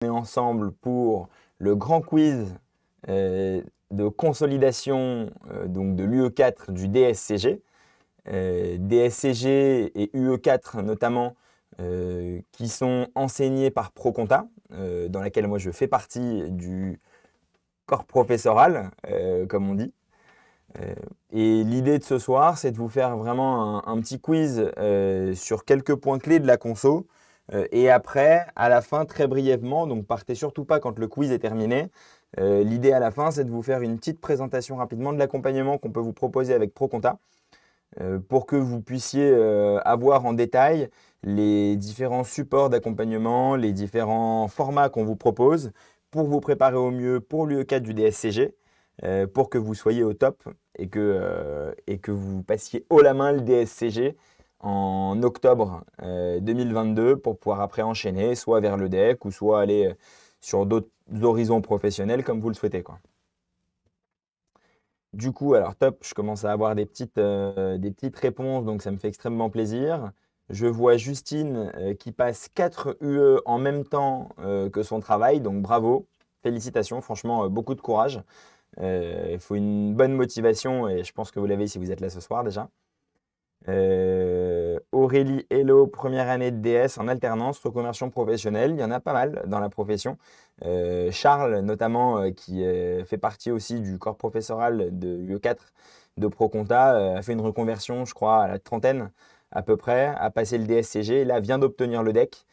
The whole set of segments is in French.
est ensemble pour le grand quiz de consolidation donc de l'UE4 du DSCG. DSCG et UE4 notamment, qui sont enseignés par ProConta, dans laquelle moi je fais partie du corps professoral, comme on dit. Et l'idée de ce soir, c'est de vous faire vraiment un petit quiz sur quelques points clés de la conso. Et après, à la fin, très brièvement, donc partez surtout pas quand le quiz est terminé. L'idée à la fin, c'est de vous faire une petite présentation rapidement de l'accompagnement qu'on peut vous proposer avec ProConta pour que vous puissiez avoir en détail les différents supports d'accompagnement, les différents formats qu'on vous propose pour vous préparer au mieux pour l'UE4 du DSCG, pour que vous soyez au top et que vous passiez haut la main le DSCG en octobre 2022 pour pouvoir après enchaîner soit vers le DEC ou soit aller sur d'autres horizons professionnels comme vous le souhaitez, quoi. Du coup, alors top, je commence à avoir des petites réponses, donc ça me fait extrêmement plaisir. Je vois Justine qui passe 4 UE en même temps que son travail, donc bravo, félicitations, franchement, beaucoup de courage. Il faut une bonne motivation et je pense que vous l'avez si vous êtes là ce soir déjà. Aurélie, hello, première année de DS en alternance, reconversion professionnelle. Il y en a pas mal dans la profession. Charles, notamment, qui fait partie aussi du corps professoral de UE4 de ProConta, a fait une reconversion, je crois, à la trentaine à peu près, a passé le DSCG, là vient d'obtenir le DEC.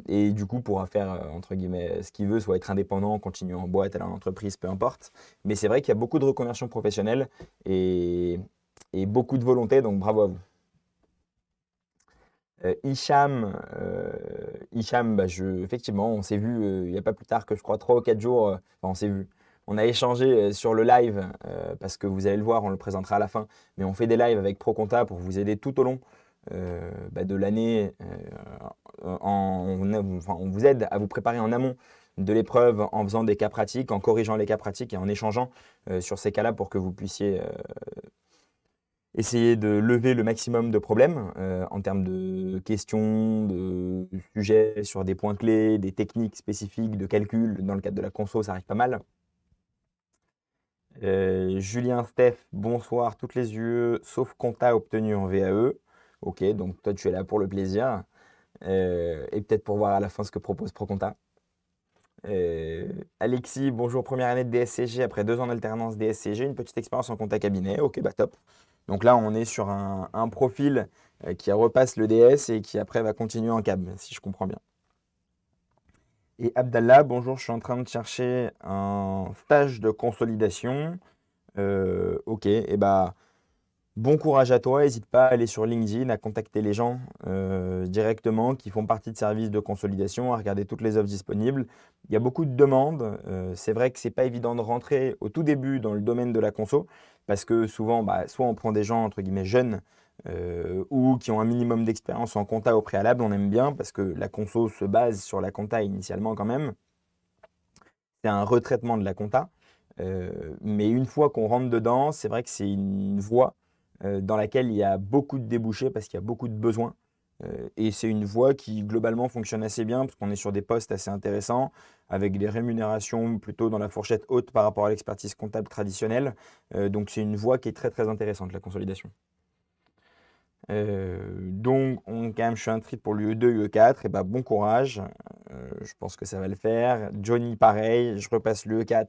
Et du coup, pourra faire, entre guillemets, ce qu'il veut, soit être indépendant, continuer en boîte, à l'entreprise, peu importe. Mais c'est vrai qu'il y a beaucoup de reconversions professionnelles et beaucoup de volonté, donc bravo à vous. Hicham, bah, effectivement, on s'est vu il n'y a pas plus tard que je crois 3 ou 4 jours. Enfin, on s'est vu. On a échangé sur le live parce que vous allez le voir, on le présentera à la fin. Mais on fait des lives avec ProConta pour vous aider tout au long de l'année. On vous aide à vous préparer en amont de l'épreuve en faisant des cas pratiques, en corrigeant les cas pratiques et en échangeant sur ces cas-là pour que vous puissiez essayer de lever le maximum de problèmes en termes de questions, de sujets sur des points clés, des techniques spécifiques de calcul. Dans le cadre de la conso, ça arrive pas mal. Julien, Steph, bonsoir, toutes les UE, sauf compta obtenu en VAE. Ok, donc toi tu es là pour le plaisir et peut-être pour voir à la fin ce que propose ProConta. Alexis, bonjour, première année de DSCG après 2 ans d'alternance DSCG, une petite expérience en compta cabinet. Ok, bah top. Donc là, on est sur un profil qui repasse le DS et qui après va continuer en cab, si je comprends bien. Et Abdallah, bonjour, je suis en train de chercher un stage de consolidation. Ok, et bah bon courage à toi, n'hésite pas à aller sur LinkedIn, à contacter les gens directement qui font partie de services de consolidation, à regarder toutes les offres disponibles. Il y a beaucoup de demandes. C'est vrai que c'est pas évident de rentrer au tout début dans le domaine de la conso, parce que souvent, bah, soit on prend des gens entre guillemets jeunes ou qui ont un minimum d'expérience en compta au préalable, on aime bien, parce que la conso se base sur la compta initialement quand même. C'est un retraitement de la compta. Mais une fois qu'on rentre dedans, c'est vrai que c'est une voie dans laquelle il y a beaucoup de débouchés parce qu'il y a beaucoup de besoins. Et c'est une voie qui globalement fonctionne assez bien parce qu'on est sur des postes assez intéressants avec des rémunérations plutôt dans la fourchette haute par rapport à l'expertise comptable traditionnelle. Donc c'est une voie qui est très très intéressante, la consolidation. Donc quand même, je suis inscrit pour l'UE2, UE4, et bah, bon courage. Je pense que ça va le faire. Johnny, pareil, je repasse l'UE4.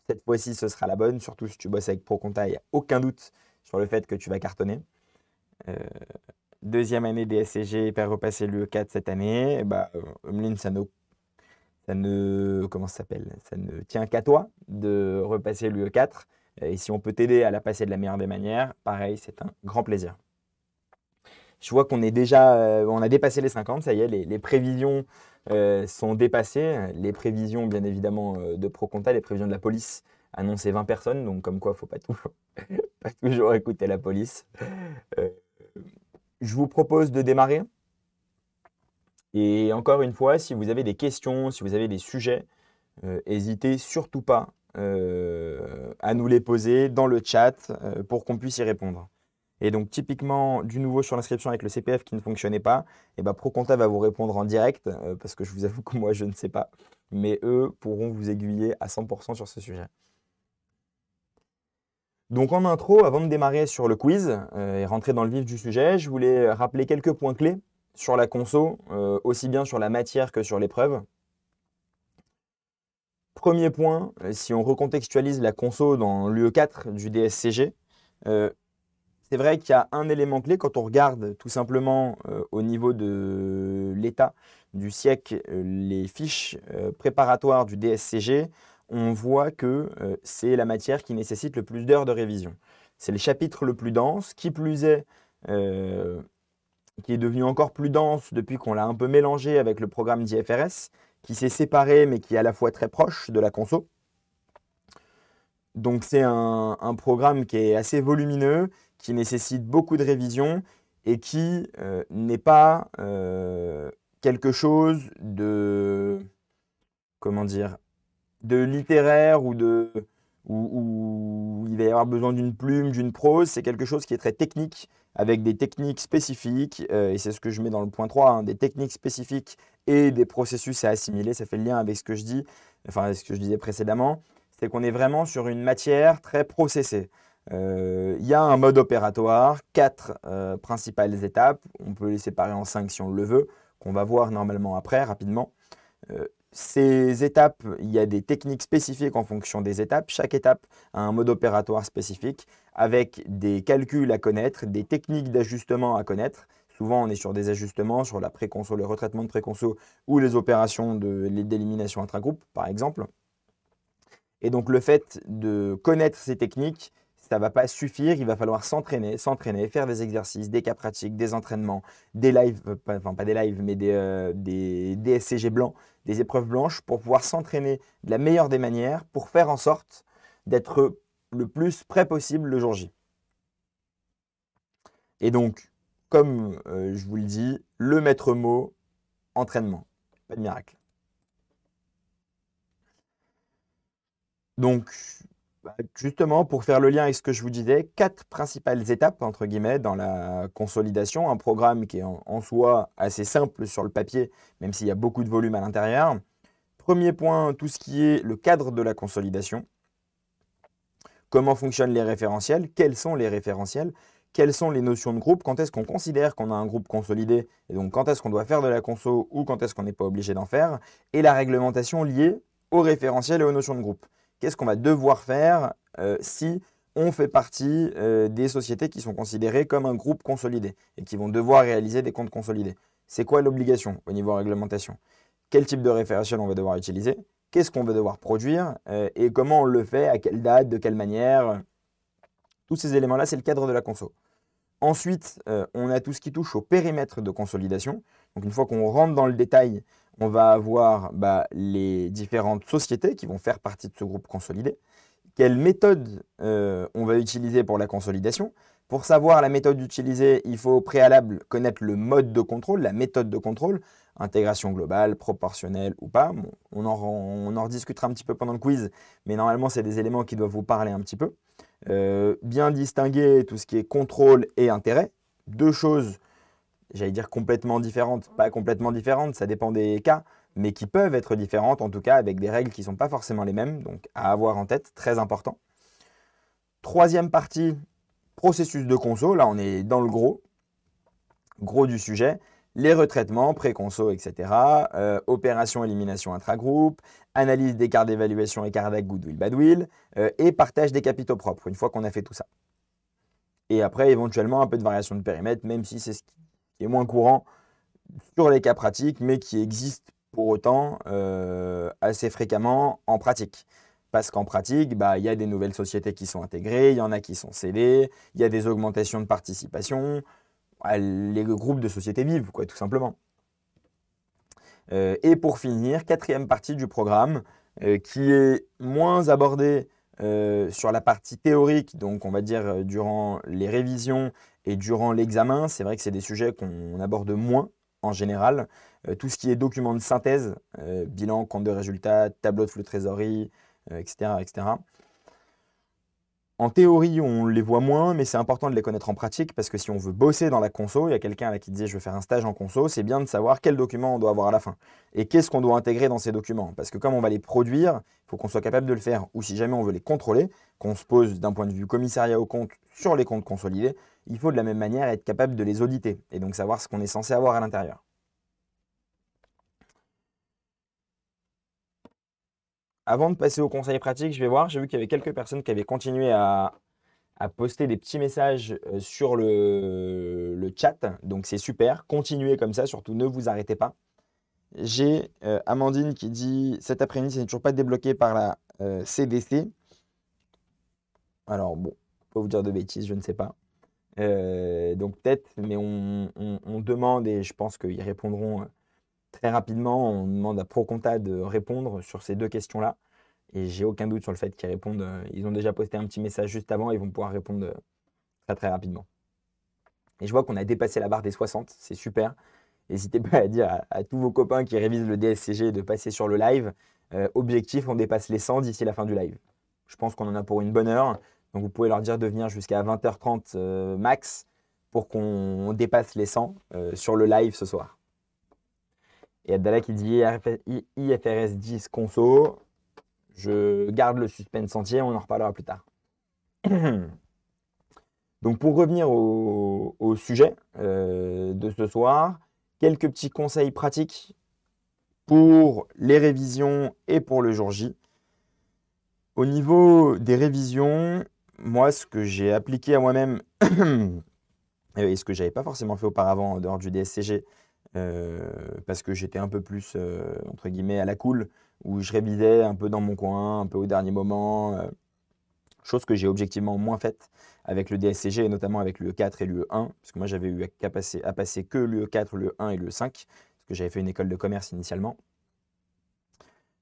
Cette fois-ci, ce sera la bonne, surtout si tu bosses avec ProConta, il n'y a aucun doute sur le fait que tu vas cartonner. Deuxième année DSCG, faire repasser l'UE4 cette année. Et bah, Emeline, comment ça s'appelle? Ça ne tient qu'à toi de repasser l'UE4. Et si on peut t'aider à la passer de la meilleure des manières, pareil, c'est un grand plaisir. Je vois qu'on est déjà, on a dépassé les 50, ça y est, les prévisions sont dépassées. Les prévisions, bien évidemment, de ProConta, les prévisions de la police annonçaient 20 personnes, donc comme quoi, il ne faut pas pas toujours écouter la police. Euh, je vous propose de démarrer. Et encore une fois, si vous avez des questions, si vous avez des sujets, n'hésitez surtout pas à nous les poser dans le chat pour qu'on puisse y répondre. Et donc, typiquement, du nouveau sur l'inscription avec le CPF qui ne fonctionnait pas, et ben ProConta va vous répondre en direct parce que je vous avoue que moi, je ne sais pas. mais eux pourront vous aiguiller à 100% sur ce sujet. Donc en intro, avant de démarrer sur le quiz et rentrer dans le vif du sujet, je voulais rappeler quelques points clés sur la conso, aussi bien sur la matière que sur l'épreuve. Premier point, si on recontextualise la conso dans l'UE4 du DSCG, c'est vrai qu'il y a un élément clé quand on regarde tout simplement au niveau de l'état du siècle, les fiches préparatoires du DSCG, on voit que c'est la matière qui nécessite le plus d'heures de révision. C'est le chapitre le plus dense, qui plus est, qui est devenu encore plus dense depuis qu'on l'a un peu mélangé avec le programme d'IFRS, qui s'est séparé mais qui est à la fois très proche de la conso. Donc c'est un programme qui est assez volumineux, qui nécessite beaucoup de révision et qui n'est pas quelque chose de, comment dire, de littéraire ou où il va y avoir besoin d'une plume, d'une prose. C'est quelque chose qui est très technique, avec des techniques spécifiques, et c'est ce que je mets dans le point 3, hein, des techniques spécifiques et des processus à assimiler. Ça fait le lien avec ce que je dis, enfin ce que je disais précédemment, c'est qu'on est vraiment sur une matière très processée. Il y a un mode opératoire, 4 principales étapes, on peut les séparer en 5 si on le veut, qu'on va voir normalement après, rapidement. Ces étapes, il y a des techniques spécifiques en fonction des étapes. Chaque étape a un mode opératoire spécifique avec des calculs à connaître, des techniques d'ajustement à connaître. Souvent, on est sur des ajustements sur la préconso, le retraitement de préconso ou les opérations d'élimination intragroupe, par exemple. Et donc, le fait de connaître ces techniques, ça ne va pas suffire. Il va falloir s'entraîner, faire des exercices, des cas pratiques, des entraînements, des lives, enfin pas des lives, mais des DSCG blancs, des épreuves blanches pour pouvoir s'entraîner de la meilleure des manières pour faire en sorte d'être le plus prêt possible le jour J. Et donc, comme je vous le dis, le maître mot, entraînement. Pas de miracle. Donc, justement, pour faire le lien avec ce que je vous disais, 4 principales étapes, entre guillemets, dans la consolidation. Un programme qui est en soi assez simple sur le papier, même s'il y a beaucoup de volume à l'intérieur. Premier point, tout ce qui est le cadre de la consolidation. Comment fonctionnent les référentiels? Quels sont les référentiels? Quelles sont les notions de groupe? Quand est-ce qu'on considère qu'on a un groupe consolidé? Et donc, quand est-ce qu'on doit faire de la conso ou quand est-ce qu'on n'est pas obligé d'en faire? Et la réglementation liée aux référentiels et aux notions de groupe. Qu'est-ce qu'on va devoir faire si on fait partie des sociétés qui sont considérées comme un groupe consolidé et qui vont devoir réaliser des comptes consolidés? C'est quoi l'obligation au niveau réglementation? Quel type de référentiel on va devoir utiliser? Qu'est-ce qu'on va devoir produire et comment on le fait, à quelle date, de quelle manière? Tous ces éléments-là, c'est le cadre de la conso. Ensuite, on a tout ce qui touche au périmètre de consolidation. Donc une fois qu'on rentre dans le détail, on va avoir les différentes sociétés qui vont faire partie de ce groupe consolidé. Quelle méthode on va utiliser pour la consolidation? Pour savoir la méthode utilisée, il faut au préalable connaître le mode de contrôle, la méthode de contrôle, intégration globale, proportionnelle ou pas. Bon, on en rediscutera un petit peu pendant le quiz, mais normalement, c'est des éléments qui doivent vous parler un petit peu. Bien distinguer tout ce qui est contrôle et intérêt. Deux choses, j'allais dire complètement différentes, pas complètement différentes, ça dépend des cas, mais qui peuvent être différentes, en tout cas avec des règles qui ne sont pas forcément les mêmes, donc à avoir en tête, très important. Troisième partie, processus de conso, là on est dans le gros du sujet, les retraitements, pré-conso, etc., opération élimination intragroupe, analyse d'écart d'évaluation, écart d'acc, goodwill, badwill, et partage des capitaux propres, une fois qu'on a fait tout ça. Et après, éventuellement, un peu de variation de périmètre, même si c'est ce qui est moins courant sur les cas pratiques, mais qui existe pour autant assez fréquemment en pratique. Parce qu'en pratique, il y a des nouvelles sociétés qui sont intégrées, il y en a qui sont cédées, il y a des augmentations de participation. Les groupes de sociétés vivent, quoi, tout simplement. Et pour finir, quatrième partie du programme, qui est moins abordée sur la partie théorique, donc on va dire durant les révisions et durant l'examen. C'est vrai que c'est des sujets qu'on aborde moins en général. Tout ce qui est documents de synthèse, bilan, compte de résultats, tableau de flux de trésorerie, etc., etc. En théorie, on les voit moins, mais c'est important de les connaître en pratique parce que si on veut bosser dans la conso, il y a quelqu'un là qui disait je veux faire un stage en conso, c'est bien de savoir quels documents on doit avoir à la fin et qu'est-ce qu'on doit intégrer dans ces documents. Parce que comme on va les produire, il faut qu'on soit capable de le faire. Ou si jamais on veut les contrôler, qu'on se pose d'un point de vue commissariat aux comptes sur les comptes consolidés, il faut de la même manière être capable de les auditer et donc savoir ce qu'on est censé avoir à l'intérieur. Avant de passer au conseil pratique, je vais voir, j'ai vu qu'il y avait quelques personnes qui avaient continué à poster des petits messages sur le chat. Donc c'est super. Continuez comme ça, surtout ne vous arrêtez pas. J'ai Amandine qui dit cet après-midi, ce n'est toujours pas débloqué par la CDC. Alors bon, pas vous dire de bêtises, je ne sais pas. Donc peut-être, mais on demande et je pense qu'ils répondront très rapidement. On demande à ProConta de répondre sur ces deux questions-là. Et j'ai aucun doute sur le fait qu'ils répondent. Ils ont déjà posté un petit message juste avant, ils vont pouvoir répondre très très rapidement. Et je vois qu'on a dépassé la barre des 60, c'est super. N'hésitez pas à dire à tous vos copains qui révisent le DSCG de passer sur le live. Objectif, on dépasse les 100 d'ici la fin du live. Je pense qu'on en a pour une bonne heure. Donc vous pouvez leur dire de venir jusqu'à 20h30 max pour qu'on dépasse les 100 sur le live ce soir. Et Abdallah qui dit IFRS 10 conso. Je garde le suspense entier, on en reparlera plus tard. Donc pour revenir au sujet de ce soir, quelques petits conseils pratiques pour les révisions et pour le jour J. Au niveau des révisions, moi ce que j'ai appliqué à moi-même et ce que je n'avais pas forcément fait auparavant en dehors du DSCG, parce que j'étais un peu plus entre guillemets à la cool, où je révisais un peu dans mon coin, un peu au dernier moment. Chose que j'ai objectivement moins faite avec le DSCG et notamment avec l'UE4 et l'UE1, parce que moi j'avais eu à passer que l'UE4, l'UE1 et l'UE5, parce que j'avais fait une école de commerce initialement.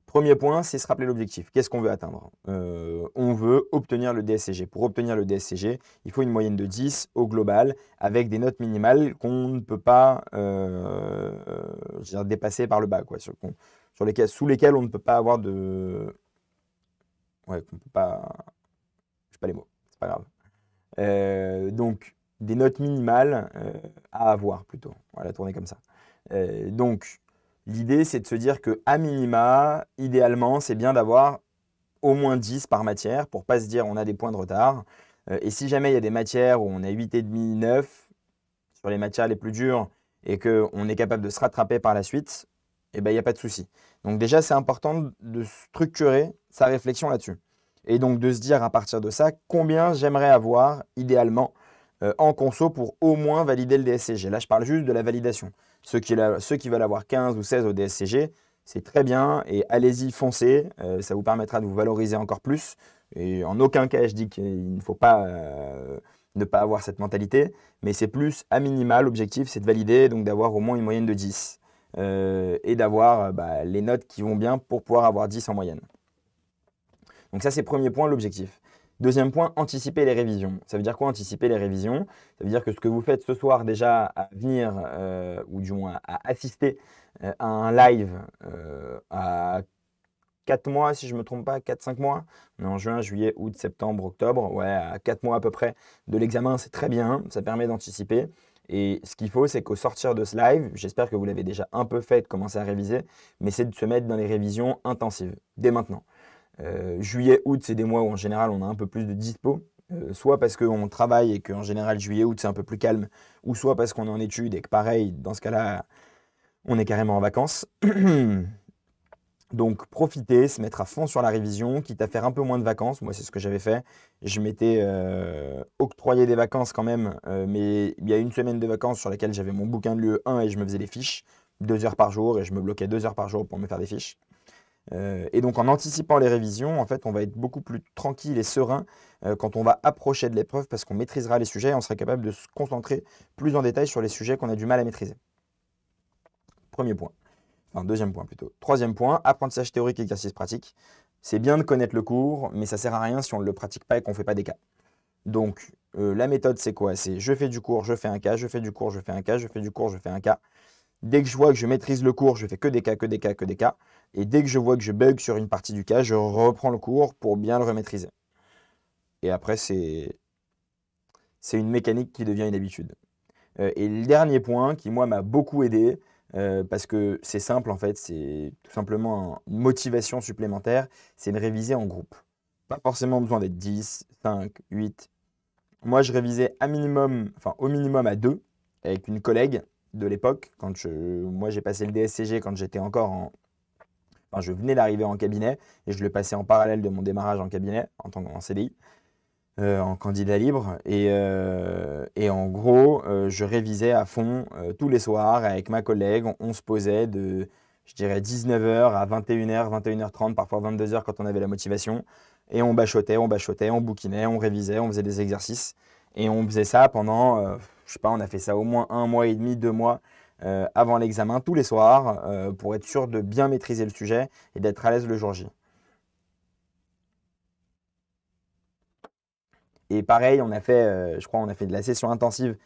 Premier point, c'est se rappeler l'objectif. Qu'est-ce qu'on veut atteindre? On veut obtenir le DSCG. Pour obtenir le DSCG, il faut une moyenne de 10 au global, avec des notes minimales qu'on ne peut pas dépasser par le bas, quoi, sous lesquelles on ne peut pas avoir de... Ouais, qu'on peut pas... Je sais pas les mots, c'est pas grave. Donc, des notes minimales à avoir plutôt. Voilà, tourner comme ça. Donc, l'idée, c'est de se dire qu'à minima, idéalement, c'est bien d'avoir au moins 10 par matière pour ne pas se dire on a des points de retard. Et si jamais il y a des matières où on a 8,5, 9 sur les matières les plus dures et qu'on est capable de se rattraper par la suite, eh ben, il n'y a pas de souci. Donc déjà, c'est important de structurer sa réflexion là-dessus. Et donc de se dire à partir de ça, combien j'aimerais avoir idéalement en conso pour au moins valider le DSCG. Là, je parle juste de la validation. Ceux qui veulent avoir 15 ou 16 au DSCG, c'est très bien et allez-y, foncez. Ça vous permettra de vous valoriser encore plus. Et en aucun cas, je dis qu'il ne faut pas ne pas avoir cette mentalité, mais c'est plus à minima, l'objectif, c'est de valider, donc d'avoir au moins une moyenne de 10 et d'avoir les notes qui vont bien pour pouvoir avoir 10 en moyenne. Donc ça, c'est premier point, l'objectif. Deuxième point, anticiper les révisions. Ça veut dire quoi anticiper les révisions? Ça veut dire que ce que vous faites ce soir déjà à venir, ou du moins à assister à un live à 4 mois, si je ne me trompe pas, 4-5 mois. On est en juin, juillet, août, septembre, octobre. Ouais, à 4 mois à peu près de l'examen, c'est très bien. Ça permet d'anticiper. Et ce qu'il faut, c'est qu'au sortir de ce live, j'espère que vous l'avez déjà un peu fait, de commencer à réviser, mais c'est de se mettre dans les révisions intensives, dès maintenant. Juillet, août, c'est des mois où en général on a un peu plus de dispo, soit parce qu'on travaille et qu'en général juillet, août c'est un peu plus calme, ou soit parce qu'on est en études et que pareil, dans ce cas-là, on est carrément en vacances. Donc profitez, se mettre à fond sur la révision, quitte à faire un peu moins de vacances. Moi, c'est ce que j'avais fait. Je m'étais octroyé des vacances quand même, mais il y a une semaine de vacances sur laquelle j'avais mon bouquin de l'UE1 et je me faisais des fiches, 2 heures par jour, et je me bloquais 2 heures par jour pour me faire des fiches. Et donc en anticipant les révisions, en fait, on va être beaucoup plus tranquille et serein quand on va approcher de l'épreuve parce qu'on maîtrisera les sujets et on sera capable de se concentrer plus en détail sur les sujets qu'on a du mal à maîtriser. Premier point. Enfin, deuxième point plutôt. Troisième point, apprentissage théorique, exercice pratique. C'est bien de connaître le cours, mais ça ne sert à rien si on ne le pratique pas et qu'on ne fait pas des cas. Donc la méthode, c'est quoi? C'est je fais du cours, je fais un cas, je fais du cours, je fais un cas, je fais du cours, je fais un cas. Dès que je vois que je maîtrise le cours, je fais que des cas, que des cas, que des cas. Et dès que je vois que je bug sur une partie du cas, je reprends le cours pour bien le remaîtriser. Et après, c'est une mécanique qui devient une habitude. Et le dernier point qui, moi, m'a beaucoup aidé, parce que c'est simple en fait, c'est tout simplement une motivation supplémentaire, c'est de réviser en groupe. Pas forcément besoin d'être 10, 5, 8. Moi, je révisais enfin, au minimum à 2 avec une collègue de l'époque. Moi, j'ai passé le DSCG quand j'étais encore enfin, je venais d'arriver en cabinet et je le passais en parallèle de mon démarrage en cabinet en CDI. En candidat libre. Et en gros, je révisais à fond tous les soirs avec ma collègue. On se posait de, je dirais, 19h à 21h, 21h30, parfois 22h quand on avait la motivation. Et on bachotait, on bouquinait, on révisait, on faisait des exercices. Et on faisait ça pendant, je sais pas, on a fait ça au moins 1 mois et demi, 2 mois avant l'examen, tous les soirs, pour être sûr de bien maîtriser le sujet et d'être à l'aise le jour J. Et pareil, je crois, on a fait de la session intensive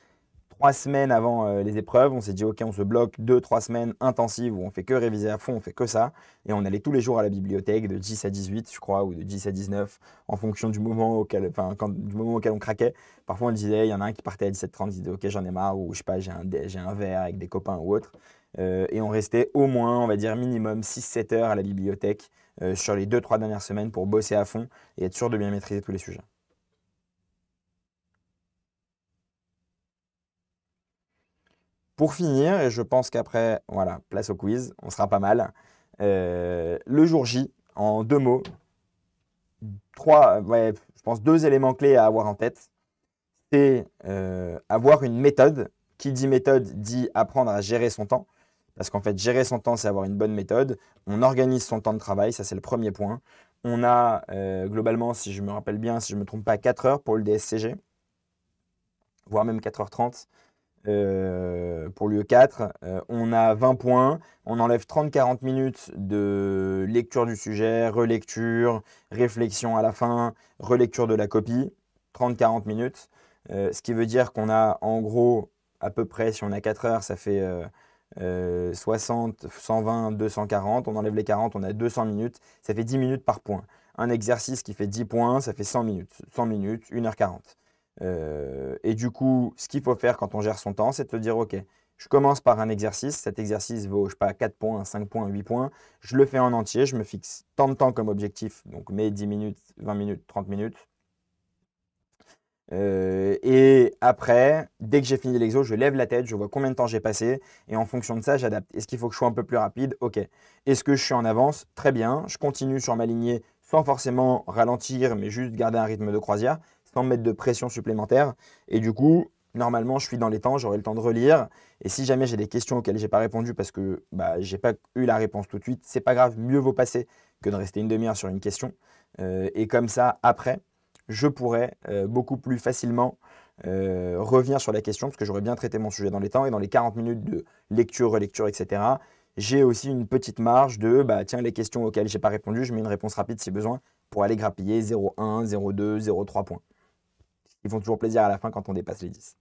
3 semaines avant les épreuves. On s'est dit, OK, on se bloque 2, 3 semaines intensives où on fait que réviser à fond, on fait que ça. Et on allait tous les jours à la bibliothèque de 10 à 18, je crois, ou de 10 à 19, en fonction du moment du moment auquel on craquait. Parfois, on le disait, il y en a un qui partait à 17h30, il disait, OK, j'en ai marre, ou je sais pas, j'ai un verre avec des copains ou autre. Et on restait au moins, on va dire, minimum 6, 7 heures à la bibliothèque sur les 2, 3 dernières semaines pour bosser à fond et être sûr de bien maîtriser tous les sujets. Pour finir, et je pense qu'après, voilà, place au quiz, on sera pas mal. Le jour J, en 2 mots, ouais, je pense 2 éléments clés à avoir en tête. C'est avoir une méthode. Qui dit méthode dit apprendre à gérer son temps. Parce qu'en fait, gérer son temps, c'est avoir une bonne méthode. On organise son temps de travail, ça c'est le premier point. On a globalement, si je me rappelle bien, si je ne me trompe pas, 4 heures pour le DSCG, voire même 4h30. Pour l'UE4, on a 20 points, on enlève 30-40 minutes de lecture du sujet, relecture, réflexion à la fin, relecture de la copie, 30-40 minutes, ce qui veut dire qu'on a en gros à peu près, si on a 4 heures, ça fait 60, 120, 240, on enlève les 40, on a 200 minutes, ça fait 10 minutes par point. Un exercice qui fait 10 points, ça fait 100 minutes, 100 minutes, 1h40. Et du coup, ce qu'il faut faire quand on gère son temps, c'est de se dire, OK, je commence par un exercice. Cet exercice vaut, je sais pas, 4 points, 5 points, 8 points. Je le fais en entier. Je me fixe tant de temps comme objectif. Donc, mes 10 minutes, 20 minutes, 30 minutes. Et après, dès que j'ai fini l'exo, je lève la tête, je vois combien de temps j'ai passé. Et en fonction de ça, j'adapte. Est-ce qu'il faut que je sois un peu plus rapide? OK. Est-ce que je suis en avance? Très bien. Je continue sur ma lignée sans forcément ralentir, mais juste garder un rythme de croisière, sans mettre de pression supplémentaire. Et du coup, normalement, je suis dans les temps, j'aurai le temps de relire. Et si jamais j'ai des questions auxquelles j'ai pas répondu parce que j'ai pas eu la réponse tout de suite, c'est pas grave, mieux vaut passer que de rester une demi-heure sur une question. Et comme ça, après, je pourrais beaucoup plus facilement revenir sur la question parce que j'aurais bien traité mon sujet dans les temps et dans les 40 minutes de lecture, relecture, etc. J'ai aussi une petite marge de, tiens, les questions auxquelles j'ai pas répondu, je mets une réponse rapide si besoin pour aller grappiller 0,1, 0,2, 0,3 points. Ils font toujours plaisir à la fin quand on dépasse les 10.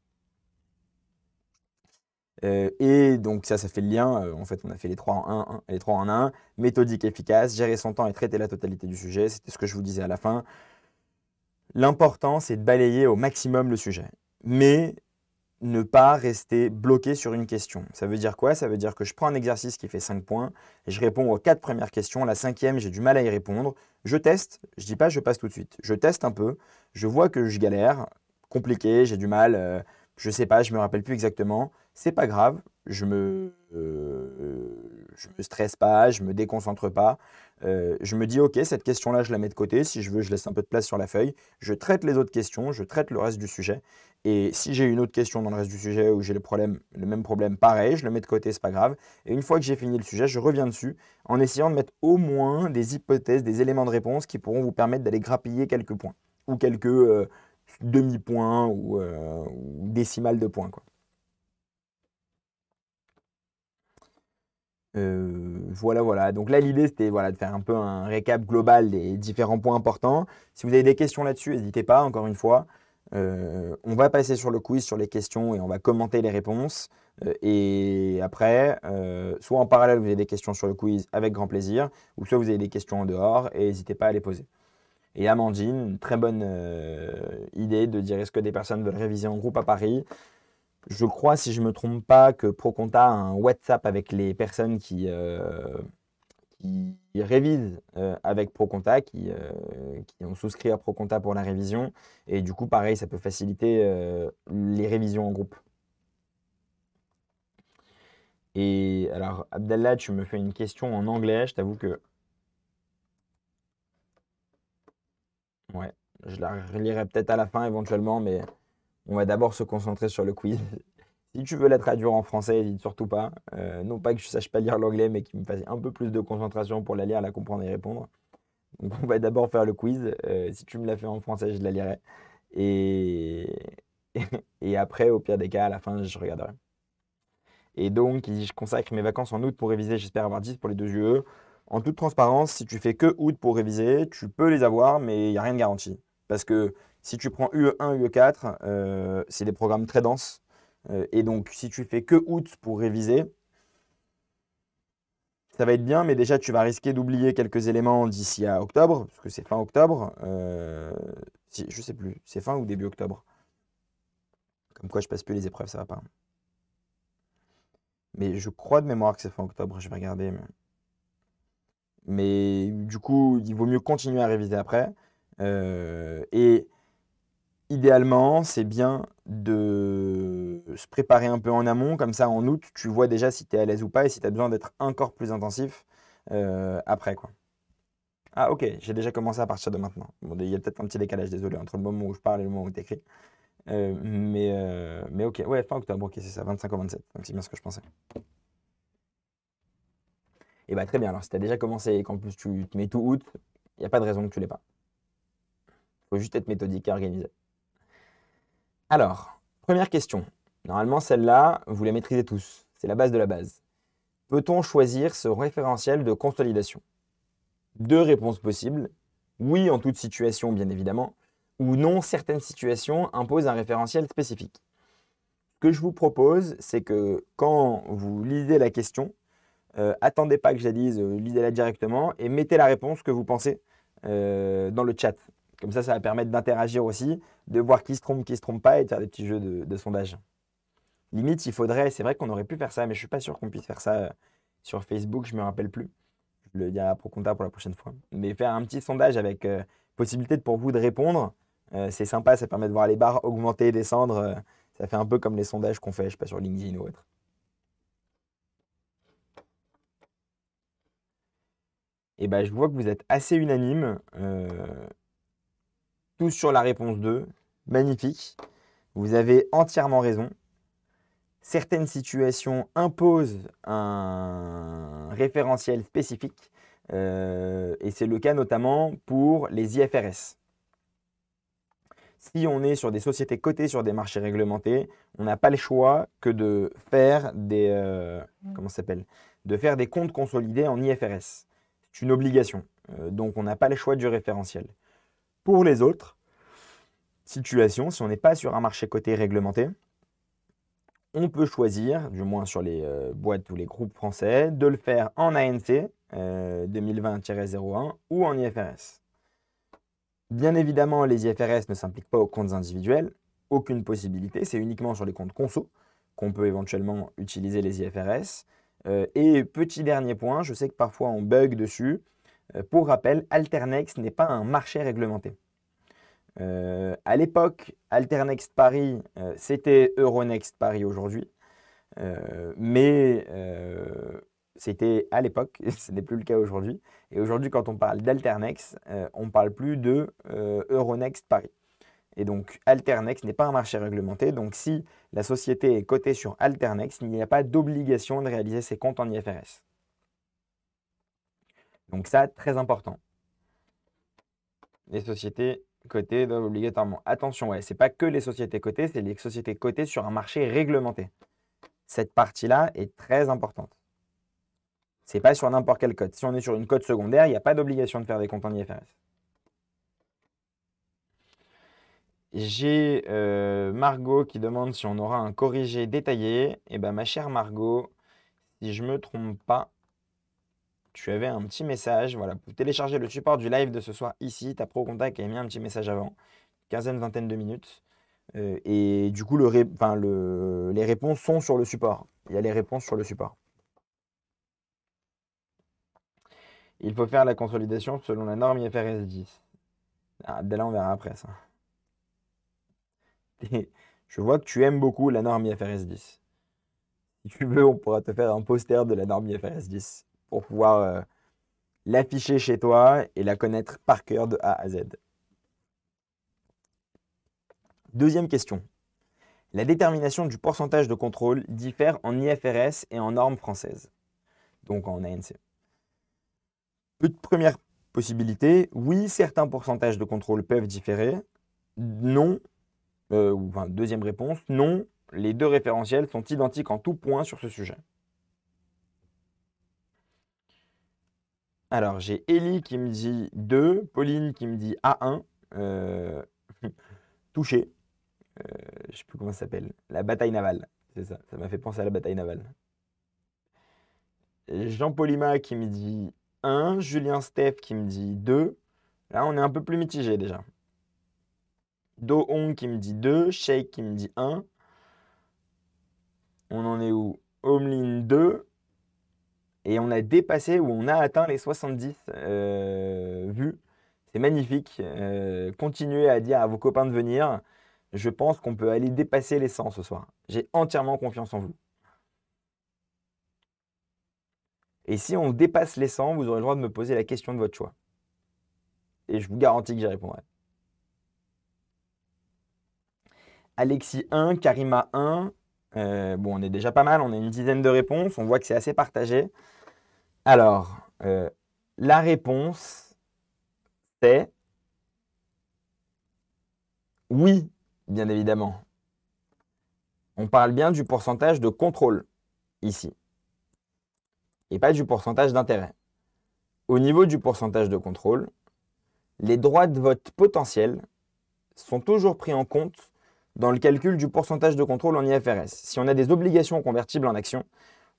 Et donc ça fait le lien. En fait, on a fait les 3 en 1, les 3 en 1. Méthodique, efficace, gérer son temps et traiter la totalité du sujet. C'était ce que je vous disais à la fin. L'important, c'est de balayer au maximum le sujet. Mais ne pas rester bloqué sur une question. Ça veut dire quoi? Ça veut dire que je prends un exercice qui fait 5 points, et je réponds aux 4 premières questions. La 5e, j'ai du mal à y répondre. Je teste, je ne dis pas je passe tout de suite. Je teste un peu, je vois que je galère, compliqué, j'ai du mal, je ne sais pas, je ne me rappelle plus exactement. C'est pas grave, je me stresse pas, je me déconcentre pas. Je me dis ok, cette question-là, je la mets de côté. Si je veux, je laisse un peu de place sur la feuille. Je traite les autres questions, je traite le reste du sujet. Et si j'ai une autre question dans le reste du sujet où j'ai le même problème, pareil, je le mets de côté, c'est pas grave. Et une fois que j'ai fini le sujet, je reviens dessus en essayant de mettre au moins des hypothèses, des éléments de réponse qui pourront vous permettre d'aller grappiller quelques points ou quelques demi-points ou décimales de points, quoi. Voilà, voilà. Donc là, l'idée, c'était voilà, de faire un peu un récap global des différents points importants. Si vous avez des questions là-dessus, n'hésitez pas, encore une fois. On va passer sur le quiz, sur les questions et on va commenter les réponses. Et après, soit en parallèle, vous avez des questions sur le quiz avec grand plaisir, ou soit vous avez des questions en dehors et n'hésitez pas à les poser. Et Amandine, une très bonne idée de dire est-ce que des personnes veulent réviser en groupe à Paris. Je crois, si je ne me trompe pas, que Proconta a un WhatsApp avec les personnes qui révisent avec Proconta, qui ont souscrit à Proconta pour la révision. Et du coup, pareil, ça peut faciliter les révisions en groupe. Et alors, Abdallah, tu me fais une question en anglais. Je t'avoue que, ouais, je la relirai peut-être à la fin éventuellement, mais on va d'abord se concentrer sur le quiz. Si tu veux la traduire en français, n'hésite surtout pas. Non pas que je sache pas lire l'anglais, mais qu'il me fasse un peu plus de concentration pour la lire, la comprendre et répondre. Donc on va d'abord faire le quiz. Si tu me la fais en français, je la lirai. Et, et après, au pire des cas, à la fin, je regarderai. Et donc, je consacre mes vacances en août pour réviser. J'espère avoir 10 pour les deux UE. En toute transparence, si tu fais que août pour réviser, tu peux les avoir, mais il n'y a rien de garanti. Parce que si tu prends UE1, UE4, c'est des programmes très denses. Et donc, si tu fais que août pour réviser, ça va être bien, mais déjà, tu vas risquer d'oublier quelques éléments d'ici à octobre, parce que c'est fin octobre. Je sais plus, c'est fin ou début octobre. Comme quoi, je passe plus les épreuves, ça va pas. Mais je crois de mémoire que c'est fin octobre, je vais regarder. Mais du coup, il vaut mieux continuer à réviser après. Et idéalement, c'est bien de se préparer un peu en amont. Comme ça, en août, tu vois déjà si tu es à l'aise ou pas et si tu as besoin d'être encore plus intensif après, quoi. Ah, ok, j'ai déjà commencé à partir de maintenant. Bon, il y a peut-être un petit décalage, désolé, entre le moment où je parle et le moment où tu écris. Mais ok, ouais, fin octobre, ok, c'est ça, 25 au 27. Donc c'est bien ce que je pensais. Et bah très bien, alors si tu as déjà commencé et qu'en plus tu te mets tout août, il n'y a pas de raison que tu l'aies pas. Il faut juste être méthodique et organisé. Alors, première question. Normalement, celle-là, vous la maîtrisez tous. C'est la base de la base. Peut-on choisir ce référentiel de consolidation? Deux réponses possibles. Oui, en toute situation, bien évidemment. Ou non, certaines situations imposent un référentiel spécifique. Ce que je vous propose, c'est que quand vous lisez la question, attendez pas que je la dise, lisez-la directement et mettez la réponse que vous pensez dans le chat. Comme ça va permettre d'interagir aussi, de voir qui se trompe pas et de faire des petits jeux de sondage. Limite, il faudrait, c'est vrai qu'on aurait pu faire ça, mais je suis pas sûr qu'on puisse faire ça sur Facebook, je me rappelle plus. Je le dirai à Proconta pour la prochaine fois. Mais faire un petit sondage avec possibilité pour vous de répondre, c'est sympa, ça permet de voir les barres augmenter, descendre. Ça fait un peu comme les sondages qu'on fait, je sais pas, sur LinkedIn ou autre. Et ben, je vois que vous êtes assez unanime, tous sur la réponse 2. Magnifique. Vous avez entièrement raison. Certaines situations imposent un référentiel spécifique, et c'est le cas notamment pour les IFRS. Si on est sur des sociétés cotées sur des marchés réglementés, on n'a pas le choix que de faire comment ça s'appelle? De faire des comptes consolidés en IFRS. C'est une obligation. Donc on n'a pas le choix du référentiel. Pour les autres situations, si on n'est pas sur un marché coté réglementé, on peut choisir, du moins sur les boîtes ou les groupes français, de le faire en ANC 2020-01 ou en IFRS. Bien évidemment, les IFRS ne s'impliquent pas aux comptes individuels, aucune possibilité, c'est uniquement sur les comptes conso qu'on peut éventuellement utiliser les IFRS. Et petit dernier point, je sais que parfois on bug dessus. Pour rappel, Alternex n'est pas un marché réglementé. À l'époque, Alternext Paris, c'était Euronext Paris aujourd'hui. Mais c'était à l'époque, ce n'est plus le cas aujourd'hui. Et aujourd'hui, quand on parle d'Alternext, on ne parle plus de Euronext Paris. Et donc, Alternext n'est pas un marché réglementé. Donc, si la société est cotée sur Alternext, il n'y a pas d'obligation de réaliser ses comptes en IFRS. Donc ça, très important. Les sociétés cotées doivent obligatoirement. Attention, ouais, ce n'est pas que les sociétés cotées, c'est les sociétés cotées sur un marché réglementé. Cette partie-là est très importante. Ce n'est pas sur n'importe quelle cote. Si on est sur une cote secondaire, il n'y a pas d'obligation de faire des comptes en IFRS. J'ai Margot qui demande si on aura un corrigé détaillé. Eh bien, ma chère Margot, si je ne me trompe pas, tu avais un petit message. Voilà, pour télécharger le support du live de ce soir ici, ta pro contact a mis un petit message avant, quinzaine, vingtaine de minutes. Et du coup, les réponses sont sur le support. Il y a les réponses sur le support. Il faut faire la consolidation selon la norme IFRS 10. Ah, Abdallah, on verra après ça. Je vois que tu aimes beaucoup la norme IFRS 10. Si tu veux, on pourra te faire un poster de la norme IFRS 10 pour pouvoir l'afficher chez toi et la connaître par cœur de A à Z. Deuxième question. La détermination du pourcentage de contrôle diffère en IFRS et en normes françaises, donc en ANC. Première possibilité, oui, certains pourcentages de contrôle peuvent différer. Non, deuxième réponse, non, les deux référentiels sont identiques en tout point sur ce sujet. Alors, j'ai Ellie qui me dit 2, Pauline qui me dit A1, touché. Je ne sais plus comment ça s'appelle. La bataille navale, c'est ça. Ça m'a fait penser à la bataille navale. Jean Polima qui me dit 1, Julien Steph qui me dit 2. Là, on est un peu plus mitigé déjà. Do Hong qui me dit 2, Sheikh qui me dit 1. On en est où? Homeline 2. Et on a dépassé ou on a atteint les 70 vues. C'est magnifique. Continuez à dire à vos copains de venir. Je pense qu'on peut aller dépasser les 100 ce soir. J'ai entièrement confiance en vous. Et si on dépasse les 100, vous aurez le droit de me poser la question de votre choix. Et je vous garantis que j'y répondrai. Alexis 1, Karima 1. Bon, on est déjà pas mal. On a une dizaine de réponses. On voit que c'est assez partagé. Alors, la réponse, c'est oui, bien évidemment. On parle bien du pourcentage de contrôle ici. Et pas du pourcentage d'intérêt. Au niveau du pourcentage de contrôle, les droits de vote potentiels sont toujours pris en compte dans le calcul du pourcentage de contrôle en IFRS. Si on a des obligations convertibles en actions,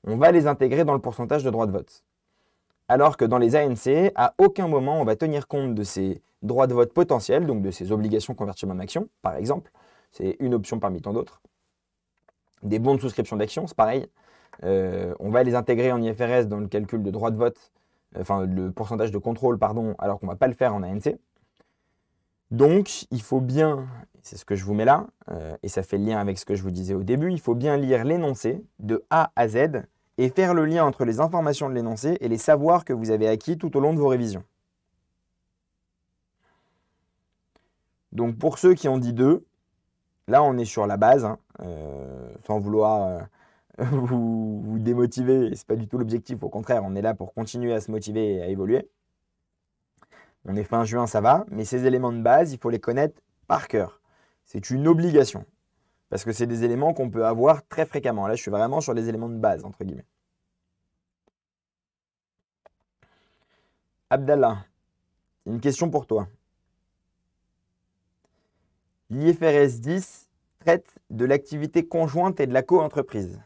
on va les intégrer dans le pourcentage de droits de vote. Alors que dans les ANC, à aucun moment on va tenir compte de ces droits de vote potentiels, donc de ces obligations convertibles en actions, par exemple. C'est une option parmi tant d'autres. Des bons de souscription d'actions, c'est pareil. On va les intégrer en IFRS dans le calcul de droits de vote, enfin le pourcentage de contrôle, pardon, alors qu'on ne va pas le faire en ANC. Donc, il faut bien, c'est ce que je vous mets là, et ça fait le lien avec ce que je vous disais au début, il faut bien lire l'énoncé de A à Z et faire le lien entre les informations de l'énoncé et les savoirs que vous avez acquis tout au long de vos révisions. Donc, pour ceux qui ont dit 2, là, on est sur la base, hein, sans vouloir vous démotiver, ce n'est pas du tout l'objectif, au contraire, on est là pour continuer à se motiver et à évoluer. On est fin juin, ça va, mais ces éléments de base, il faut les connaître par cœur. C'est une obligation, parce que c'est des éléments qu'on peut avoir très fréquemment. Là, je suis vraiment sur les éléments de base, entre guillemets. Abdallah, une question pour toi. L'IFRS 10 traite de l'activité conjointe et de la co-entreprise.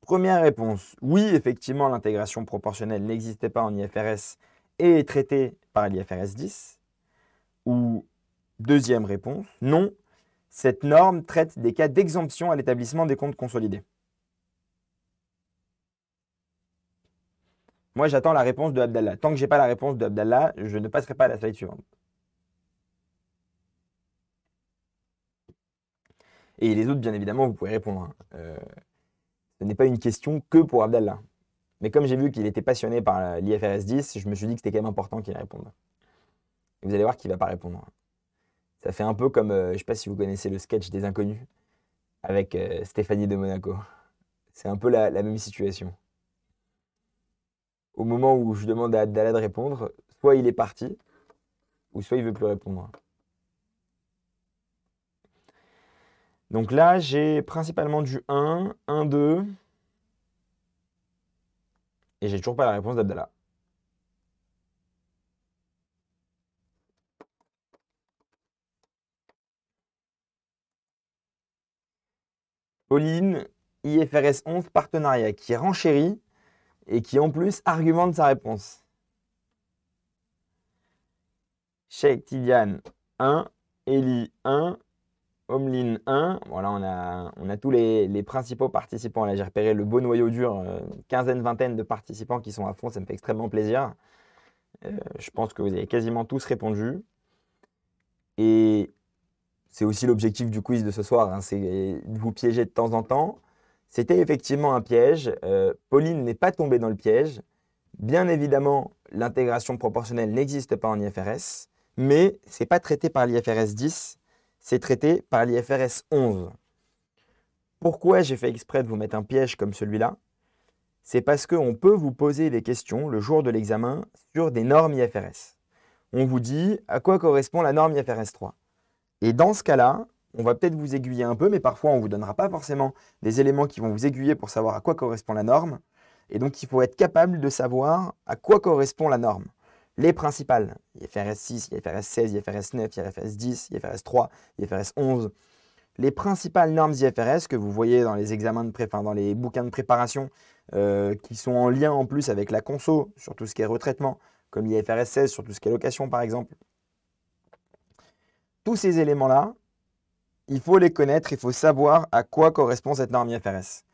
Première réponse, oui, effectivement, l'intégration proportionnelle n'existait pas en IFRS et est traitée par l'IFRS 10. Ou deuxième réponse, non, cette norme traite des cas d'exemption à l'établissement des comptes consolidés. Moi, j'attends la réponse de Abdallah. Tant que je n'ai pas la réponse de Abdallah, je ne passerai pas à la slide suivante. Et les autres, bien évidemment, vous pouvez répondre, hein. Ce n'est pas une question que pour Abdallah. Mais comme j'ai vu qu'il était passionné par l'IFRS 10, je me suis dit que c'était quand même important qu'il réponde. Et vous allez voir qu'il ne va pas répondre. Ça fait un peu comme, je ne sais pas si vous connaissez le sketch des Inconnus avec Stéphanie de Monaco. C'est un peu la même situation. Au moment où je demande à Abdallah de répondre, soit il est parti, ou soit il ne veut plus répondre. Donc là, j'ai principalement du 1, 1, 2, et j'ai toujours pas la réponse d'Abdallah. Pauline, IFRS 11, partenariat qui renchérit et qui en plus argumente sa réponse. Sheikh Tidiane 1, Eli 1, Omlin 1. Voilà, on a tous les principaux participants. Là, j'ai repéré le beau noyau dur, quinzaine, vingtaine de participants qui sont à fond. Ça me fait extrêmement plaisir. Je pense que vous avez quasiment tous répondu. Et c'est aussi l'objectif du quiz de ce soir, hein, c'est de vous piéger de temps en temps. C'était effectivement un piège. Pauline n'est pas tombée dans le piège. Bien évidemment, l'intégration proportionnelle n'existe pas en IFRS, mais ce n'est pas traité par l'IFRS 10, c'est traité par l'IFRS 11. Pourquoi j'ai fait exprès de vous mettre un piège comme celui-là? C'est parce qu'on peut vous poser des questions le jour de l'examen sur des normes IFRS. On vous dit à quoi correspond la norme IFRS 3. Et dans ce cas-là, on va peut-être vous aiguiller un peu, mais parfois on ne vous donnera pas forcément des éléments qui vont vous aiguiller pour savoir à quoi correspond la norme. Et donc il faut être capable de savoir à quoi correspond la norme. Les principales, IFRS 6, IFRS 16, IFRS 9, IFRS 10, IFRS 3, IFRS 11. Les principales normes IFRS que vous voyez dans les examens dans les bouquins de préparation, qui sont en lien en plus avec la conso, sur tout ce qui est retraitement, comme l'IFRS 16, sur tout ce qui est location par exemple. Tous ces éléments-là, il faut les connaître, il faut savoir à quoi correspond cette norme IFRS.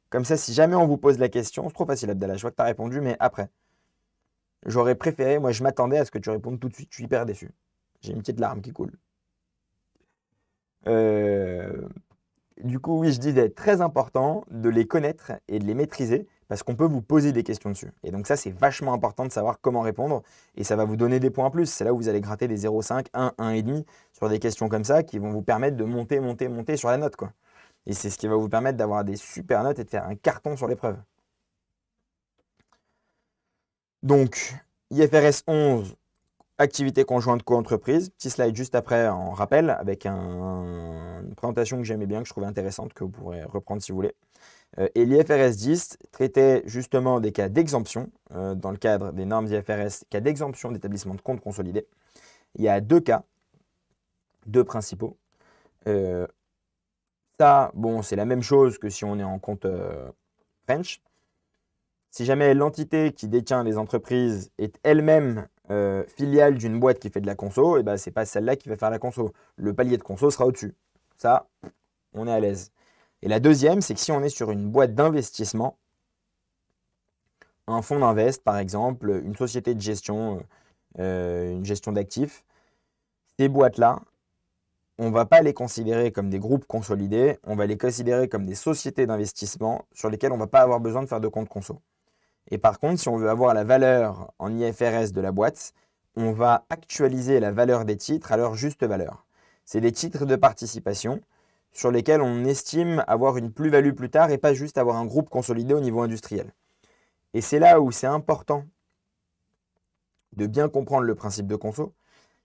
Comme ça, si jamais on vous pose la question, c'est trop facile Abdallah, je vois que tu as répondu, mais après. J'aurais préféré, moi je m'attendais à ce que tu répondes tout de suite, je suis hyper déçu. J'ai une petite larme qui coule. Du coup, oui, je disais, très important de les connaître et de les maîtriser parce qu'on peut vous poser des questions dessus. Et donc ça, c'est vachement important de savoir comment répondre et ça va vous donner des points en plus. C'est là où vous allez gratter des 0,5, 1, 1,5 sur des questions comme ça qui vont vous permettre de monter sur la note, quoi. Et c'est ce qui va vous permettre d'avoir des super notes et de faire un carton sur l'épreuve. Donc, IFRS 11, activité conjointe co-entreprise. Petit slide juste après en rappel avec une présentation que j'aimais bien, que je trouvais intéressante, que vous pourrez reprendre si vous voulez. Et l'IFRS 10 traitait justement des cas d'exemption dans le cadre des normes IFRS, cas d'exemption d'établissement de compte consolidé. Il y a deux cas, deux principaux. Ça, bon, c'est la même chose que si on est en compte French. Si jamais l'entité qui détient les entreprises est elle-même filiale d'une boîte qui fait de la conso, et ben, ce n'est pas celle-là qui va faire la conso. Le palier de conso sera au-dessus. Ça, on est à l'aise. Et la deuxième, c'est que si on est sur une boîte d'investissement, un fonds d'invest par exemple, une société de gestion, une gestion d'actifs, ces boîtes-là, on ne va pas les considérer comme des groupes consolidés, on va les considérer comme des sociétés d'investissement sur lesquelles on ne va pas avoir besoin de faire de compte conso. Et par contre, si on veut avoir la valeur en IFRS de la boîte, on va actualiser la valeur des titres à leur juste valeur. C'est des titres de participation sur lesquels on estime avoir une plus-value plus tard et pas juste avoir un groupe consolidé au niveau industriel. Et c'est là où c'est important de bien comprendre le principe de conso.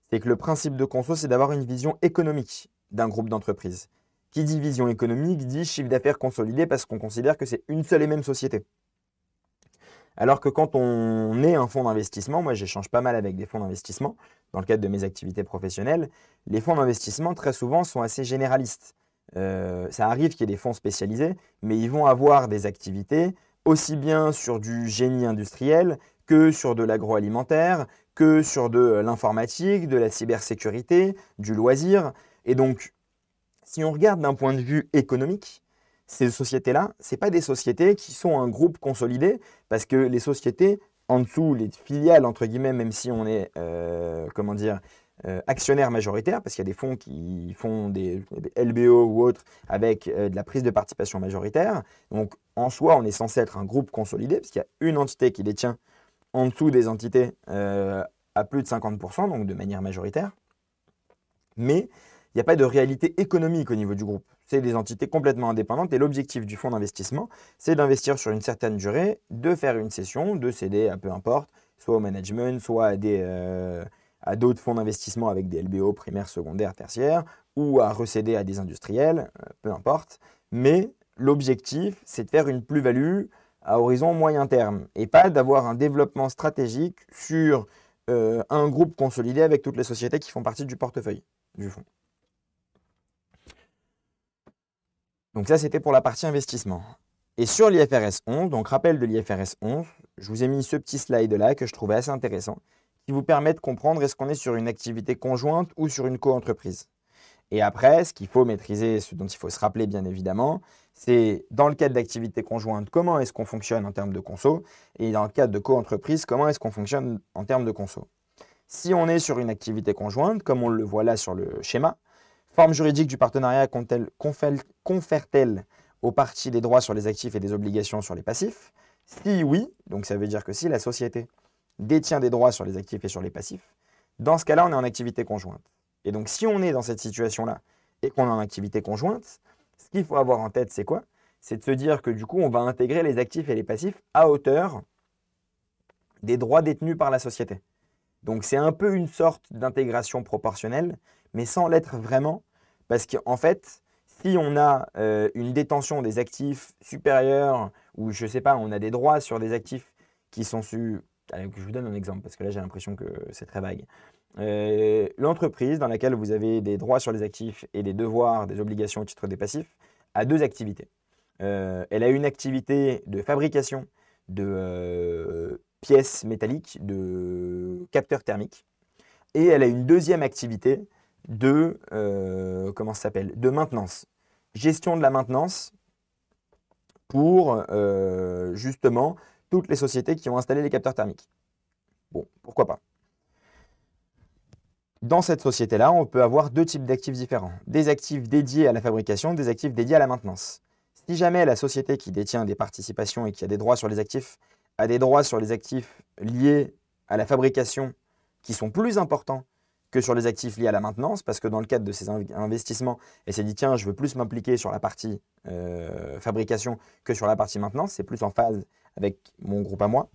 C'est que le principe de conso, c'est d'avoir une vision économique d'un groupe d'entreprises. Qui dit vision économique dit chiffre d'affaires consolidé parce qu'on considère que c'est une seule et même société. Alors que quand on est un fonds d'investissement, moi j'échange pas mal avec des fonds d'investissement dans le cadre de mes activités professionnelles, les fonds d'investissement très souvent sont assez généralistes. Ça arrive qu'il y ait des fonds spécialisés, mais ils vont avoir des activités aussi bien sur du génie industriel que sur de l'agroalimentaire, que sur de l'informatique, de la cybersécurité, du loisir. Et donc, si on regarde d'un point de vue économique, ces sociétés-là, ce n'est pas des sociétés qui sont un groupe consolidé, parce que les sociétés, en dessous, les filiales, entre guillemets, même si on est, actionnaire majoritaire, parce qu'il y a des fonds qui font des LBO ou autres avec de la prise de participation majoritaire. Donc, en soi, on est censé être un groupe consolidé, parce qu'il y a une entité qui détient en dessous des entités à plus de 50%, donc de manière majoritaire. Mais il n'y a pas de réalité économique au niveau du groupe. C'est des entités complètement indépendantes et l'objectif du fonds d'investissement, c'est d'investir sur une certaine durée, de faire une cession, de céder à peu importe, soit au management, soit à d'autres fonds d'investissement avec des LBO primaires, secondaires, tertiaires, ou à recéder à des industriels, peu importe. Mais l'objectif, c'est de faire une plus-value à horizon moyen terme et pas d'avoir un développement stratégique sur un groupe consolidé avec toutes les sociétés qui font partie du portefeuille du fonds. Donc ça, c'était pour la partie investissement. Et sur l'IFRS 11, donc rappel de l'IFRS 11, je vous ai mis ce petit slide-là que je trouvais assez intéressant, qui vous permet de comprendre est-ce qu'on est sur une activité conjointe ou sur une co-entreprise. Et après, ce qu'il faut maîtriser, ce dont il faut se rappeler bien évidemment, c'est dans le cadre d'activité conjointe, comment est-ce qu'on fonctionne en termes de conso, et dans le cadre de co-entreprise, comment est-ce qu'on fonctionne en termes de conso. Si on est sur une activité conjointe, comme on le voit là sur le schéma, forme juridique du partenariat confère-t-elle aux parties des droits sur les actifs et des obligations sur les passifs? Si oui, donc ça veut dire que si la société détient des droits sur les actifs et sur les passifs, dans ce cas-là, on est en activité conjointe. Et donc, si on est dans cette situation-là et qu'on est en activité conjointe, ce qu'il faut avoir en tête, c'est quoi? C'est de se dire que du coup, on va intégrer les actifs et les passifs à hauteur des droits détenus par la société. Donc, c'est un peu une sorte d'intégration proportionnelle, mais sans l'être vraiment, parce qu'en fait, si on a une détention des actifs supérieure, ou je ne sais pas, on a des droits sur des actifs qui sont Allez, je vous donne un exemple, parce que là, j'ai l'impression que c'est très vague. L'entreprise dans laquelle vous avez des droits sur les actifs et des devoirs, des obligations au titre des passifs, a deux activités. Elle a une activité de fabrication de pièces métalliques, de capteurs thermiques, et elle a une deuxième activité de, comment ça s'appelle, de maintenance. Gestion de la maintenance pour justement toutes les sociétés qui ont installé les capteurs thermiques. Bon, pourquoi pas. Dans cette société-là, on peut avoir deux types d'actifs différents. Des actifs dédiés à la fabrication, des actifs dédiés à la maintenance. Si jamais la société qui détient des participations et qui a des droits sur les actifs a des droits sur les actifs liés à la fabrication qui sont plus importants que sur les actifs liés à la maintenance, parce que dans le cadre de ces investissements, elle s'est dit, tiens, je veux plus m'impliquer sur la partie fabrication que sur la partie maintenance, c'est plus en phase avec mon groupe à moi,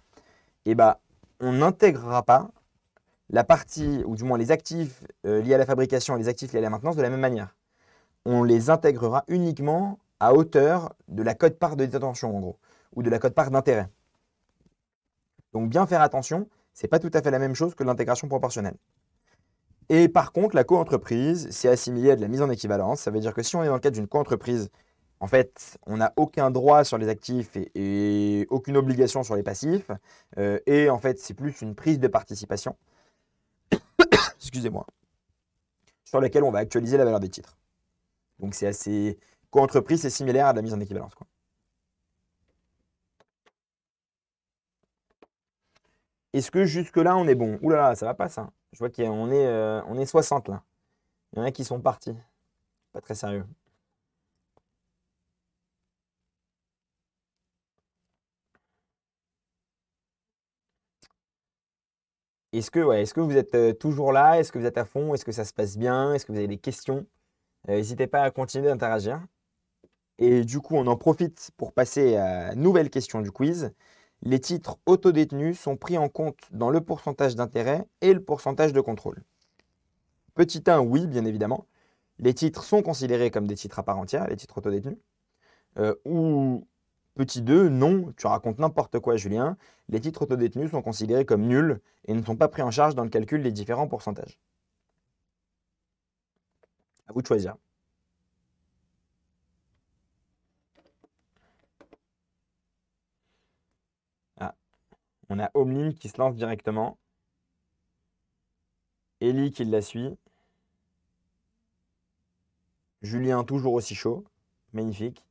et bah, on n'intégrera pas la partie, ou du moins les actifs liés à la fabrication et les actifs liés à la maintenance de la même manière. On les intégrera uniquement à hauteur de la quote-part de détention, en gros, ou de la quote-part d'intérêt. Donc bien faire attention, ce n'est pas tout à fait la même chose que l'intégration proportionnelle. Et par contre, la co-entreprise, c'est assimilé à de la mise en équivalence. Ça veut dire que si on est dans le cadre d'une co-entreprise, en fait, on n'a aucun droit sur les actifs et aucune obligation sur les passifs. Et en fait, c'est plus une prise de participation, excusez-moi, sur laquelle on va actualiser la valeur des titres. Donc c'est assez... Co-entreprise, c'est similaire à de la mise en équivalence, quoi. Est-ce que jusque-là, on est bon? Ouh là là, ça va pas ça. Je vois qu'on est, on est 60 là. Il y en a qui sont partis. Pas très sérieux. Est-ce que vous êtes toujours là? Est-ce que vous êtes à fond? Est-ce que ça se passe bien? Est-ce que vous avez des questions? N'hésitez pas à continuer d'interagir. Et du coup, on en profite pour passer à la nouvelle question du quiz. Les titres autodétenus sont pris en compte dans le pourcentage d'intérêt et le pourcentage de contrôle. Petit 1, oui, bien évidemment. Les titres sont considérés comme des titres à part entière, les titres autodétenus. Ou petit 2, non, tu racontes n'importe quoi, Julien. Les titres autodétenus sont considérés comme nuls et ne sont pas pris en charge dans le calcul des différents pourcentages. À vous de choisir. Ah, on a Omline qui se lance directement. Ellie qui la suit. Julien toujours aussi chaud. Magnifique.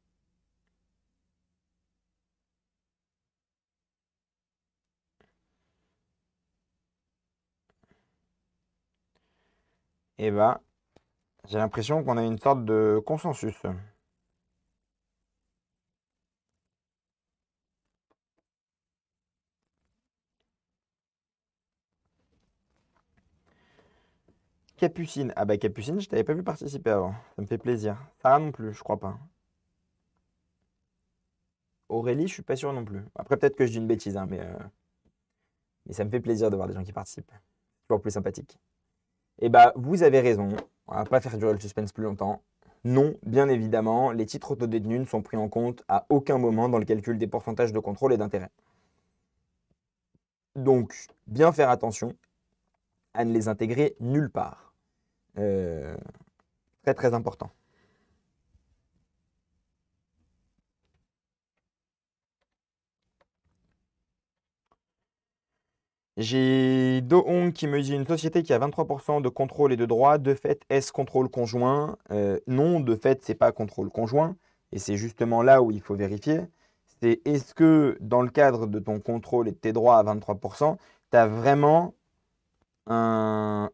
Et bah, j'ai l'impression qu'on a une sorte de consensus. Capucine. Ah bah Capucine, je t'avais pas vu participer avant. Ça me fait plaisir. Sarah non plus, je crois pas. Aurélie, je suis pas sûr non plus. Après, peut-être que je dis une bêtise, hein, mais ça me fait plaisir de voir des gens qui participent. C'est toujours plus sympathique. Et bah, vous avez raison. On va pas faire durer le suspense plus longtemps. Non, bien évidemment, les titres autodétenus ne sont pris en compte à aucun moment dans le calcul des pourcentages de contrôle et d'intérêt. Donc, bien faire attention à ne les intégrer nulle part. Très très important. J'ai Dohong qui me dit une société qui a 23% de contrôle et de droit. De fait, est-ce contrôle conjoint? Non, de fait, c'est pas contrôle conjoint. Et c'est justement là où il faut vérifier. C'est est-ce que dans le cadre de ton contrôle et de tes droits à 23%, tu as vraiment un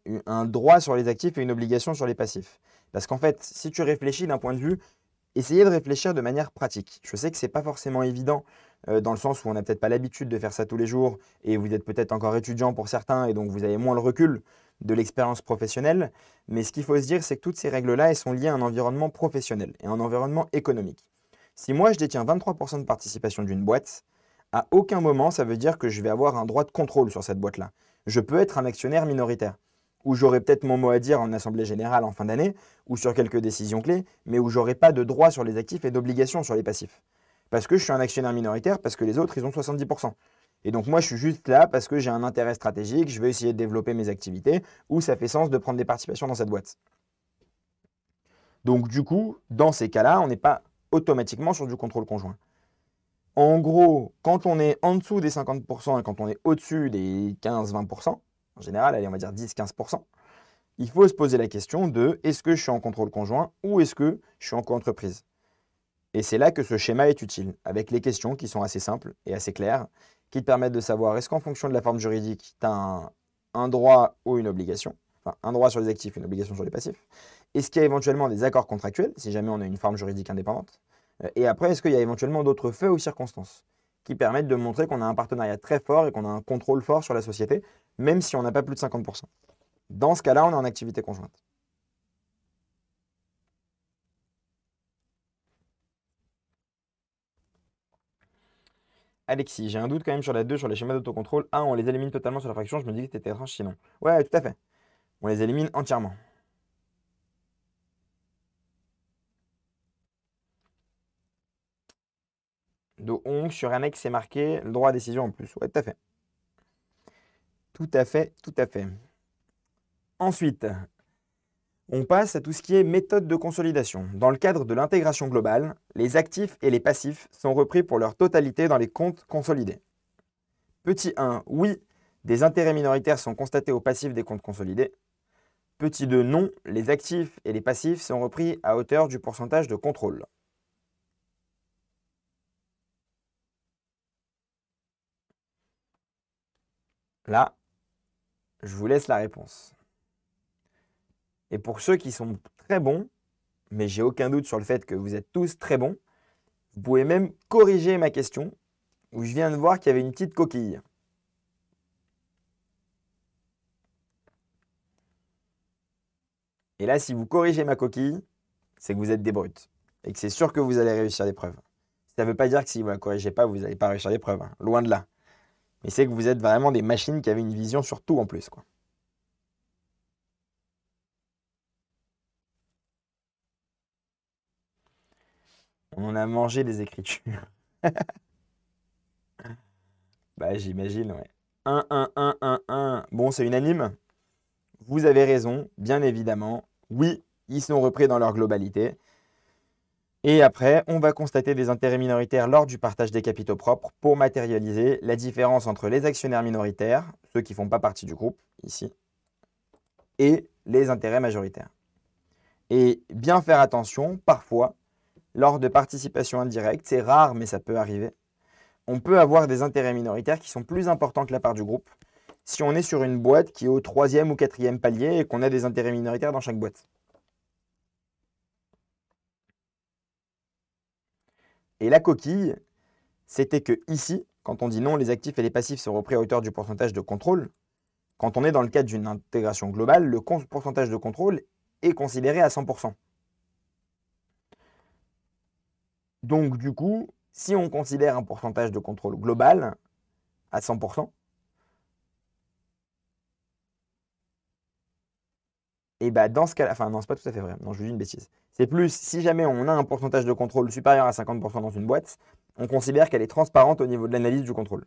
droit sur les actifs et une obligation sur les passifs? Parce qu'en fait, si tu réfléchis d'un point de vue, essayez de réfléchir de manière pratique. Je sais que c'est pas forcément évident dans le sens où on n'a peut-être pas l'habitude de faire ça tous les jours et vous êtes peut-être encore étudiant pour certains et donc vous avez moins le recul de l'expérience professionnelle. Mais ce qu'il faut se dire, c'est que toutes ces règles-là, elles sont liées à un environnement professionnel et un environnement économique. Si moi, je détiens 23% de participation d'une boîte, à aucun moment, ça veut dire que je vais avoir un droit de contrôle sur cette boîte-là. Je peux être un actionnaire minoritaire, où j'aurai peut-être mon mot à dire en assemblée générale en fin d'année, ou sur quelques décisions clés, mais où j'aurai pas de droit sur les actifs et d'obligation sur les passifs. Parce que je suis un actionnaire minoritaire, parce que les autres, ils ont 70%. Et donc moi, je suis juste là parce que j'ai un intérêt stratégique, je veux essayer de développer mes activités, ou ça fait sens de prendre des participations dans cette boîte. Donc du coup, dans ces cas-là, on n'est pas automatiquement sur du contrôle conjoint. En gros, quand on est en dessous des 50% et quand on est au-dessus des 15-20%, en général, allez, on va dire 10-15%, il faut se poser la question de est-ce que je suis en contrôle conjoint ou est-ce que je suis en co-entreprise? Et c'est là que ce schéma est utile, avec les questions qui sont assez simples et assez claires, qui te permettent de savoir est-ce qu'en fonction de la forme juridique, tu as un droit ou une obligation, enfin un droit sur les actifs, une obligation sur les passifs. Est-ce qu'il y a éventuellement des accords contractuels, si jamais on a une forme juridique indépendante? Et après, est-ce qu'il y a éventuellement d'autres faits ou circonstances qui permettent de montrer qu'on a un partenariat très fort et qu'on a un contrôle fort sur la société, même si on n'a pas plus de 50%? Dans ce cas-là, on est en activité conjointe. Alexis, j'ai un doute quand même sur la 2, sur les schémas d'autocontrôle. Ah, on les élimine totalement sur la fraction, je me dis que c'était étrange sinon. Ouais, tout à fait. On les élimine entièrement. De ongle sur annexe, c'est marqué le droit à décision en plus. Ouais, tout à fait. Tout à fait, tout à fait. Ensuite, on passe à tout ce qui est méthode de consolidation. Dans le cadre de l'intégration globale, les actifs et les passifs sont repris pour leur totalité dans les comptes consolidés. Petit 1, oui, des intérêts minoritaires sont constatés au passif des comptes consolidés. Petit 2, non, les actifs et les passifs sont repris à hauteur du pourcentage de contrôle. Là, je vous laisse la réponse. Et pour ceux qui sont très bons, mais j'ai aucun doute sur le fait que vous êtes tous très bons, vous pouvez même corriger ma question, où je viens de voir qu'il y avait une petite coquille. Et là, si vous corrigez ma coquille, c'est que vous êtes des brutes. Et que c'est sûr que vous allez réussir l'épreuve. Ça ne veut pas dire que si vous ne la corrigez pas, vous n'allez pas réussir l'épreuve. Hein. Loin de là. Mais c'est que vous êtes vraiment des machines qui avaient une vision sur tout en plus, quoi. On en a mangé des écritures. Bah, j'imagine, ouais. 1, 1, 1, 1, 1. Bon, c'est unanime. Vous avez raison, bien évidemment. Oui, ils sont repris dans leur globalité. Et après, on va constater des intérêts minoritaires lors du partage des capitaux propres pour matérialiser la différence entre les actionnaires minoritaires, ceux qui ne font pas partie du groupe, ici, et les intérêts majoritaires. Et bien faire attention, parfois, lors de participation indirecte, c'est rare mais ça peut arriver, on peut avoir des intérêts minoritaires qui sont plus importants que la part du groupe si on est sur une boîte qui est au 3e ou 4e palier et qu'on a des intérêts minoritaires dans chaque boîte. Et la coquille, c'était que ici, quand on dit non, les actifs et les passifs sont repris à hauteur du pourcentage de contrôle, quand on est dans le cadre d'une intégration globale, le pourcentage de contrôle est considéré à 100%. Donc du coup, si on considère un pourcentage de contrôle global à 100%, et bah dans ce cas-là, enfin non, c'est pas tout à fait vrai, non, je vous dis une bêtise. C'est plus, si jamais on a un pourcentage de contrôle supérieur à 50% dans une boîte, on considère qu'elle est transparente au niveau de l'analyse du contrôle.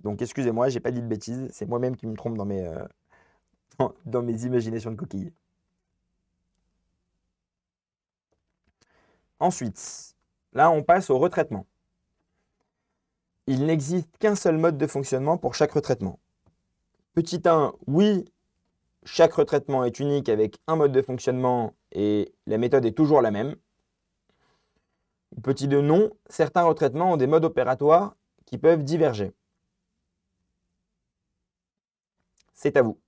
Donc excusez-moi, j'ai pas dit de bêtises, c'est moi-même qui me trompe dans mes imaginations de coquilles. Ensuite, là on passe au retraitement. Il n'existe qu'un seul mode de fonctionnement pour chaque retraitement. Petit 1, oui, chaque retraitement est unique avec un mode de fonctionnement et la méthode est toujours la même. Petit 2, non, certains retraitements ont des modes opératoires qui peuvent diverger. C'est à vous.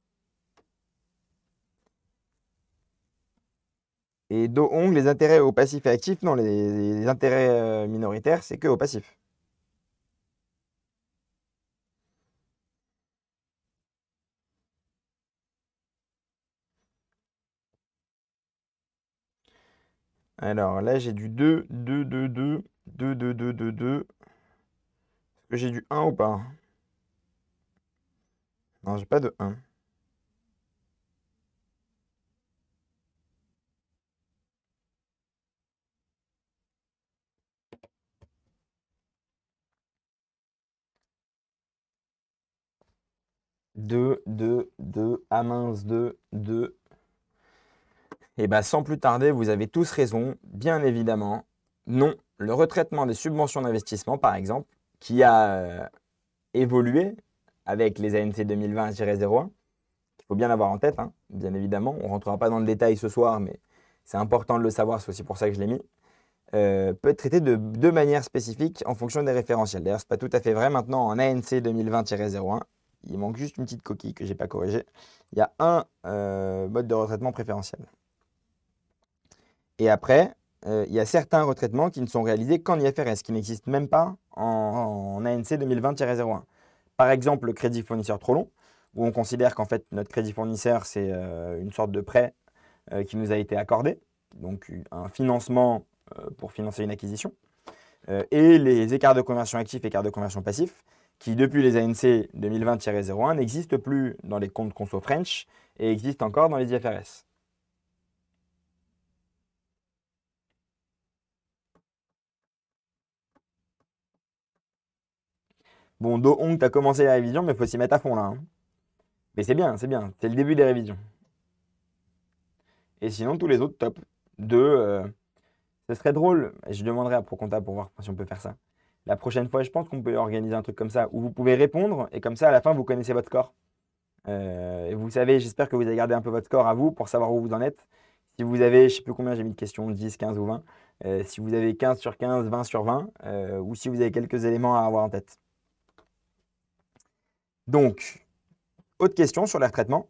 Et Do Hong, les intérêts au passif et actif, non, les intérêts minoritaires, c'est que au passif. Alors là, j'ai du 2, 2, 2, 2, 2, 2, 2, 2, 2. Est-ce que j'ai du 1 ou pas? Non, j'ai pas de 1. Deux, 2, 2, ah mince, 2, 2. Et bien, sans plus tarder, vous avez tous raison, bien évidemment. Non, le retraitement des subventions d'investissement, par exemple, qui a évolué avec les ANC 2020-01, il faut bien l'avoir en tête, hein, bien évidemment. On ne rentrera pas dans le détail ce soir, mais c'est important de le savoir, c'est aussi pour ça que je l'ai mis. Peut être traité de deux manières spécifiques en fonction des référentiels. D'ailleurs, ce n'est pas tout à fait vrai maintenant en ANC 2020-01. Il manque juste une petite coquille que je n'ai pas corrigée. Il y a un mode de retraitement préférentiel. Et après, il y a certains retraitements qui ne sont réalisés qu'en IFRS, qui n'existent même pas en ANC 2020-01. Par exemple, le crédit fournisseur trop long, où on considère qu'en fait notre crédit fournisseur, c'est une sorte de prêt qui nous a été accordé, donc un financement pour financer une acquisition. Et les écarts de conversion actifs et écarts de conversion passifs, qui depuis les ANC 2020-01 n'existent plus dans les comptes conso French et existent encore dans les IFRS. Bon, Do Hong, tu as commencé la révision, mais il faut s'y mettre à fond là, hein. Mais c'est bien, c'est bien. C'est le début des révisions. Et sinon, tous les autres, top. Ce serait drôle, et je demanderai à ProCompta pour voir si on peut faire ça. La prochaine fois, je pense qu'on peut organiser un truc comme ça, où vous pouvez répondre, et comme ça, à la fin, vous connaissez votre score. Et vous savez, j'espère que vous avez gardé un peu votre score à vous pour savoir où vous en êtes. Si vous avez, je ne sais plus combien j'ai mis de questions, 10, 15 ou 20. Si vous avez 15 sur 15, 20 sur 20, ou si vous avez quelques éléments à avoir en tête. Donc, autre question sur les retraitements.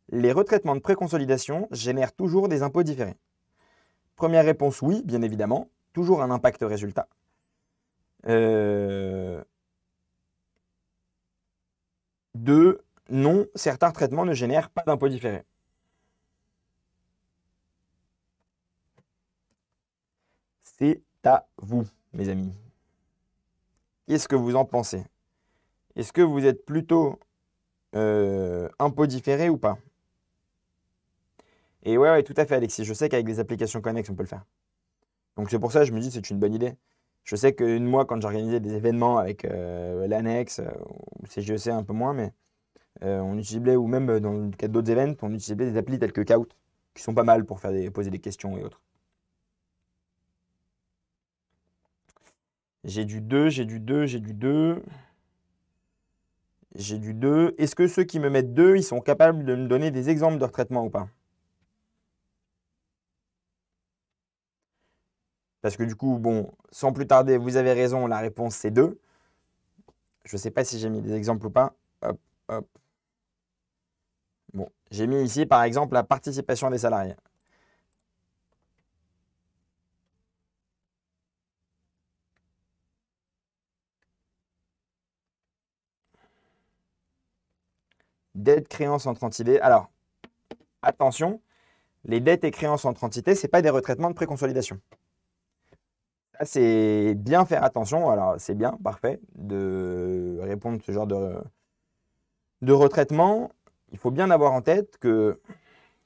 Les retraitements de préconsolidation génèrent toujours des impôts différés. Première réponse, oui, bien évidemment. Toujours un impact résultat. 2, non, certains retraitements ne génèrent pas d'impôts différés. C'est à vous, mes amis. Qu'est-ce que vous en pensez? Est-ce que vous êtes plutôt impôts différés ou pas? Et ouais, tout à fait, Alexis. Je sais qu'avec des applications connexes, on peut le faire. Donc c'est pour ça que je me dis que c'est une bonne idée. Je sais que moi, quand j'organisais des événements avec l'annexe, ou CGEC un peu moins, mais on utilisait, ou même dans le cadre d'autres événements, on utilisait des applis telles que Kahoot, qui sont pas mal pour poser des questions et autres. J'ai du 2, j'ai du 2, j'ai du 2. J'ai du 2. Est-ce que ceux qui me mettent 2, ils sont capables de me donner des exemples de retraitement ou pas? Parce que du coup, bon, sans plus tarder, vous avez raison, la réponse c'est 2. Je ne sais pas si j'ai mis des exemples ou pas. Hop, hop. Bon, j'ai mis ici par exemple la participation des salariés. Dette, créance entre entités. Alors, attention, les dettes et créances entre entités, ce n'est pas des retraitements de préconsolidation. Ça, c'est bien faire attention. Alors, c'est bien, parfait, de répondre à ce genre de retraitement. Il faut bien avoir en tête que,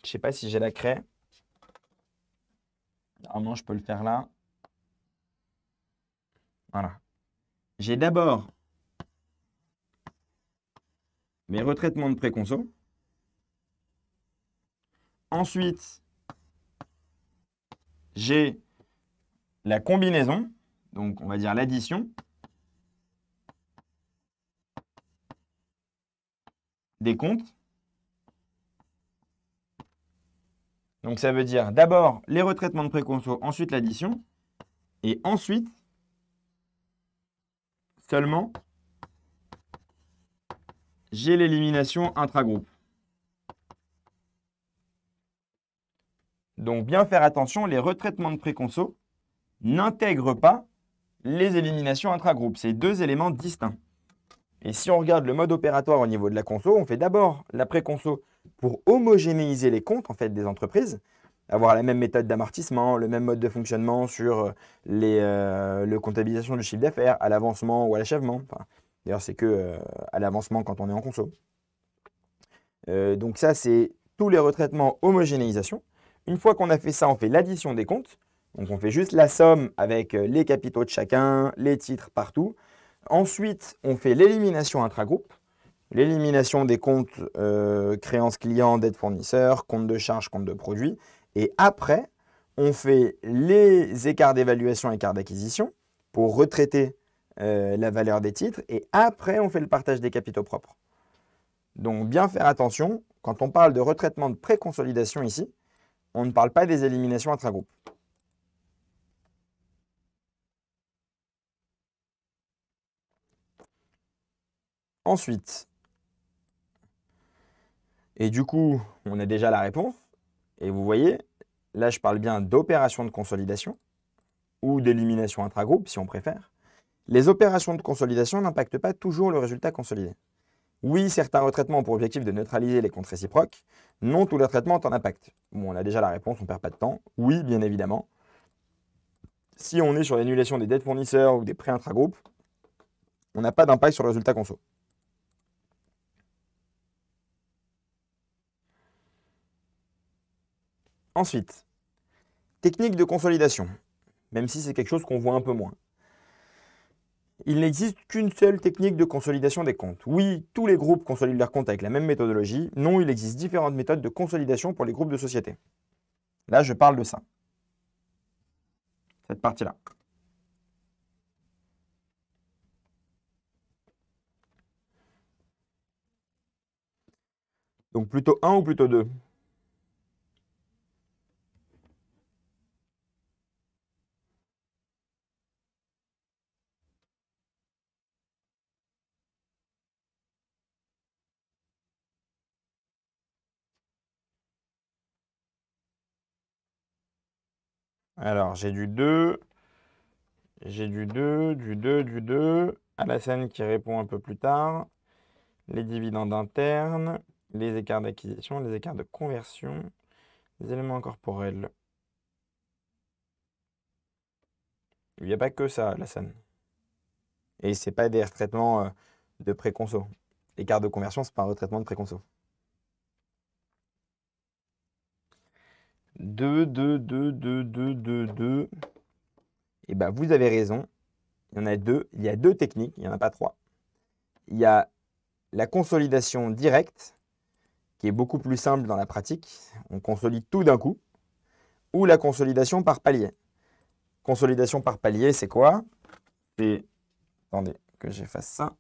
je ne sais pas si j'ai la craie. Normalement, je peux le faire là. Voilà. J'ai d'abord mes retraitements de préconso. Ensuite, j'ai la combinaison, donc on va dire l'addition. des comptes. Donc ça veut dire d'abord les retraitements de préconso, ensuite l'addition, et ensuite seulement j'ai l'élimination intragroupe. Donc bien faire attention, les retraitements de préconso n'intègrent pas les éliminations intragroupe. C'est deux éléments distincts. Et si on regarde le mode opératoire au niveau de la conso, on fait d'abord la préconso pour homogénéiser les comptes en fait, des entreprises, avoir la même méthode d'amortissement, le même mode de fonctionnement sur le comptabilisation du chiffre d'affaires, à l'avancement ou à l'achèvement. Enfin, d'ailleurs, c'est que à l'avancement quand on est en conso. Donc ça, c'est tous les retraitements homogénéisation. Une fois qu'on a fait ça, on fait l'addition des comptes. Donc on fait juste la somme avec les capitaux de chacun, les titres partout. Ensuite, on fait l'élimination intragroupe, l'élimination des comptes créances clients, dettes fournisseurs, compte de charges, compte de produits. Et après, on fait les écarts d'évaluation, écarts d'acquisition pour retraiter la valeur des titres. Et après, on fait le partage des capitaux propres. Donc bien faire attention, quand on parle de retraitement de pré-consolidation ici, on ne parle pas des éliminations intragroupes. Ensuite, et du coup, on a déjà la réponse. Et vous voyez, là, je parle bien d'opérations de consolidation ou d'élimination intragroupe, si on préfère. Les opérations de consolidation n'impactent pas toujours le résultat consolidé. Oui, certains retraitements ont pour objectif de neutraliser les comptes réciproques. Non, tous les retraitements ont un impact. Bon, on a déjà la réponse, on ne perd pas de temps. Oui, bien évidemment. Si on est sur l'annulation des dettes fournisseurs ou des prêts intragroupes, on n'a pas d'impact sur le résultat conso. Ensuite, technique de consolidation, même si c'est quelque chose qu'on voit un peu moins. Il n'existe qu'une seule technique de consolidation des comptes. Oui, tous les groupes consolident leurs comptes avec la même méthodologie. Non, il existe différentes méthodes de consolidation pour les groupes de sociétés. Là, je parle de ça. Cette partie-là. Donc plutôt 1 ou plutôt 2? Alors, j'ai du 2. J'ai du 2, du 2, du 2. Alassane qui répond un peu plus tard. Les dividendes internes, les écarts d'acquisition, les écarts de conversion, les éléments incorporels. Il n'y a pas que ça, Alassane. Et ce n'est pas des retraitements de pré-conso. L'écart de conversion, ce n'est pas un retraitement de pré-conso. 2, 2, 2, 2, 2, 2, 2. Et bien, vous avez raison. Il y en a deux. Il y a deux techniques. Il n'y en a pas trois. Il y a la consolidation directe, qui est beaucoup plus simple dans la pratique. On consolide tout d'un coup. Ou la consolidation par palier. Consolidation par palier, c'est quoi? C'est... Attendez que j'efface ça.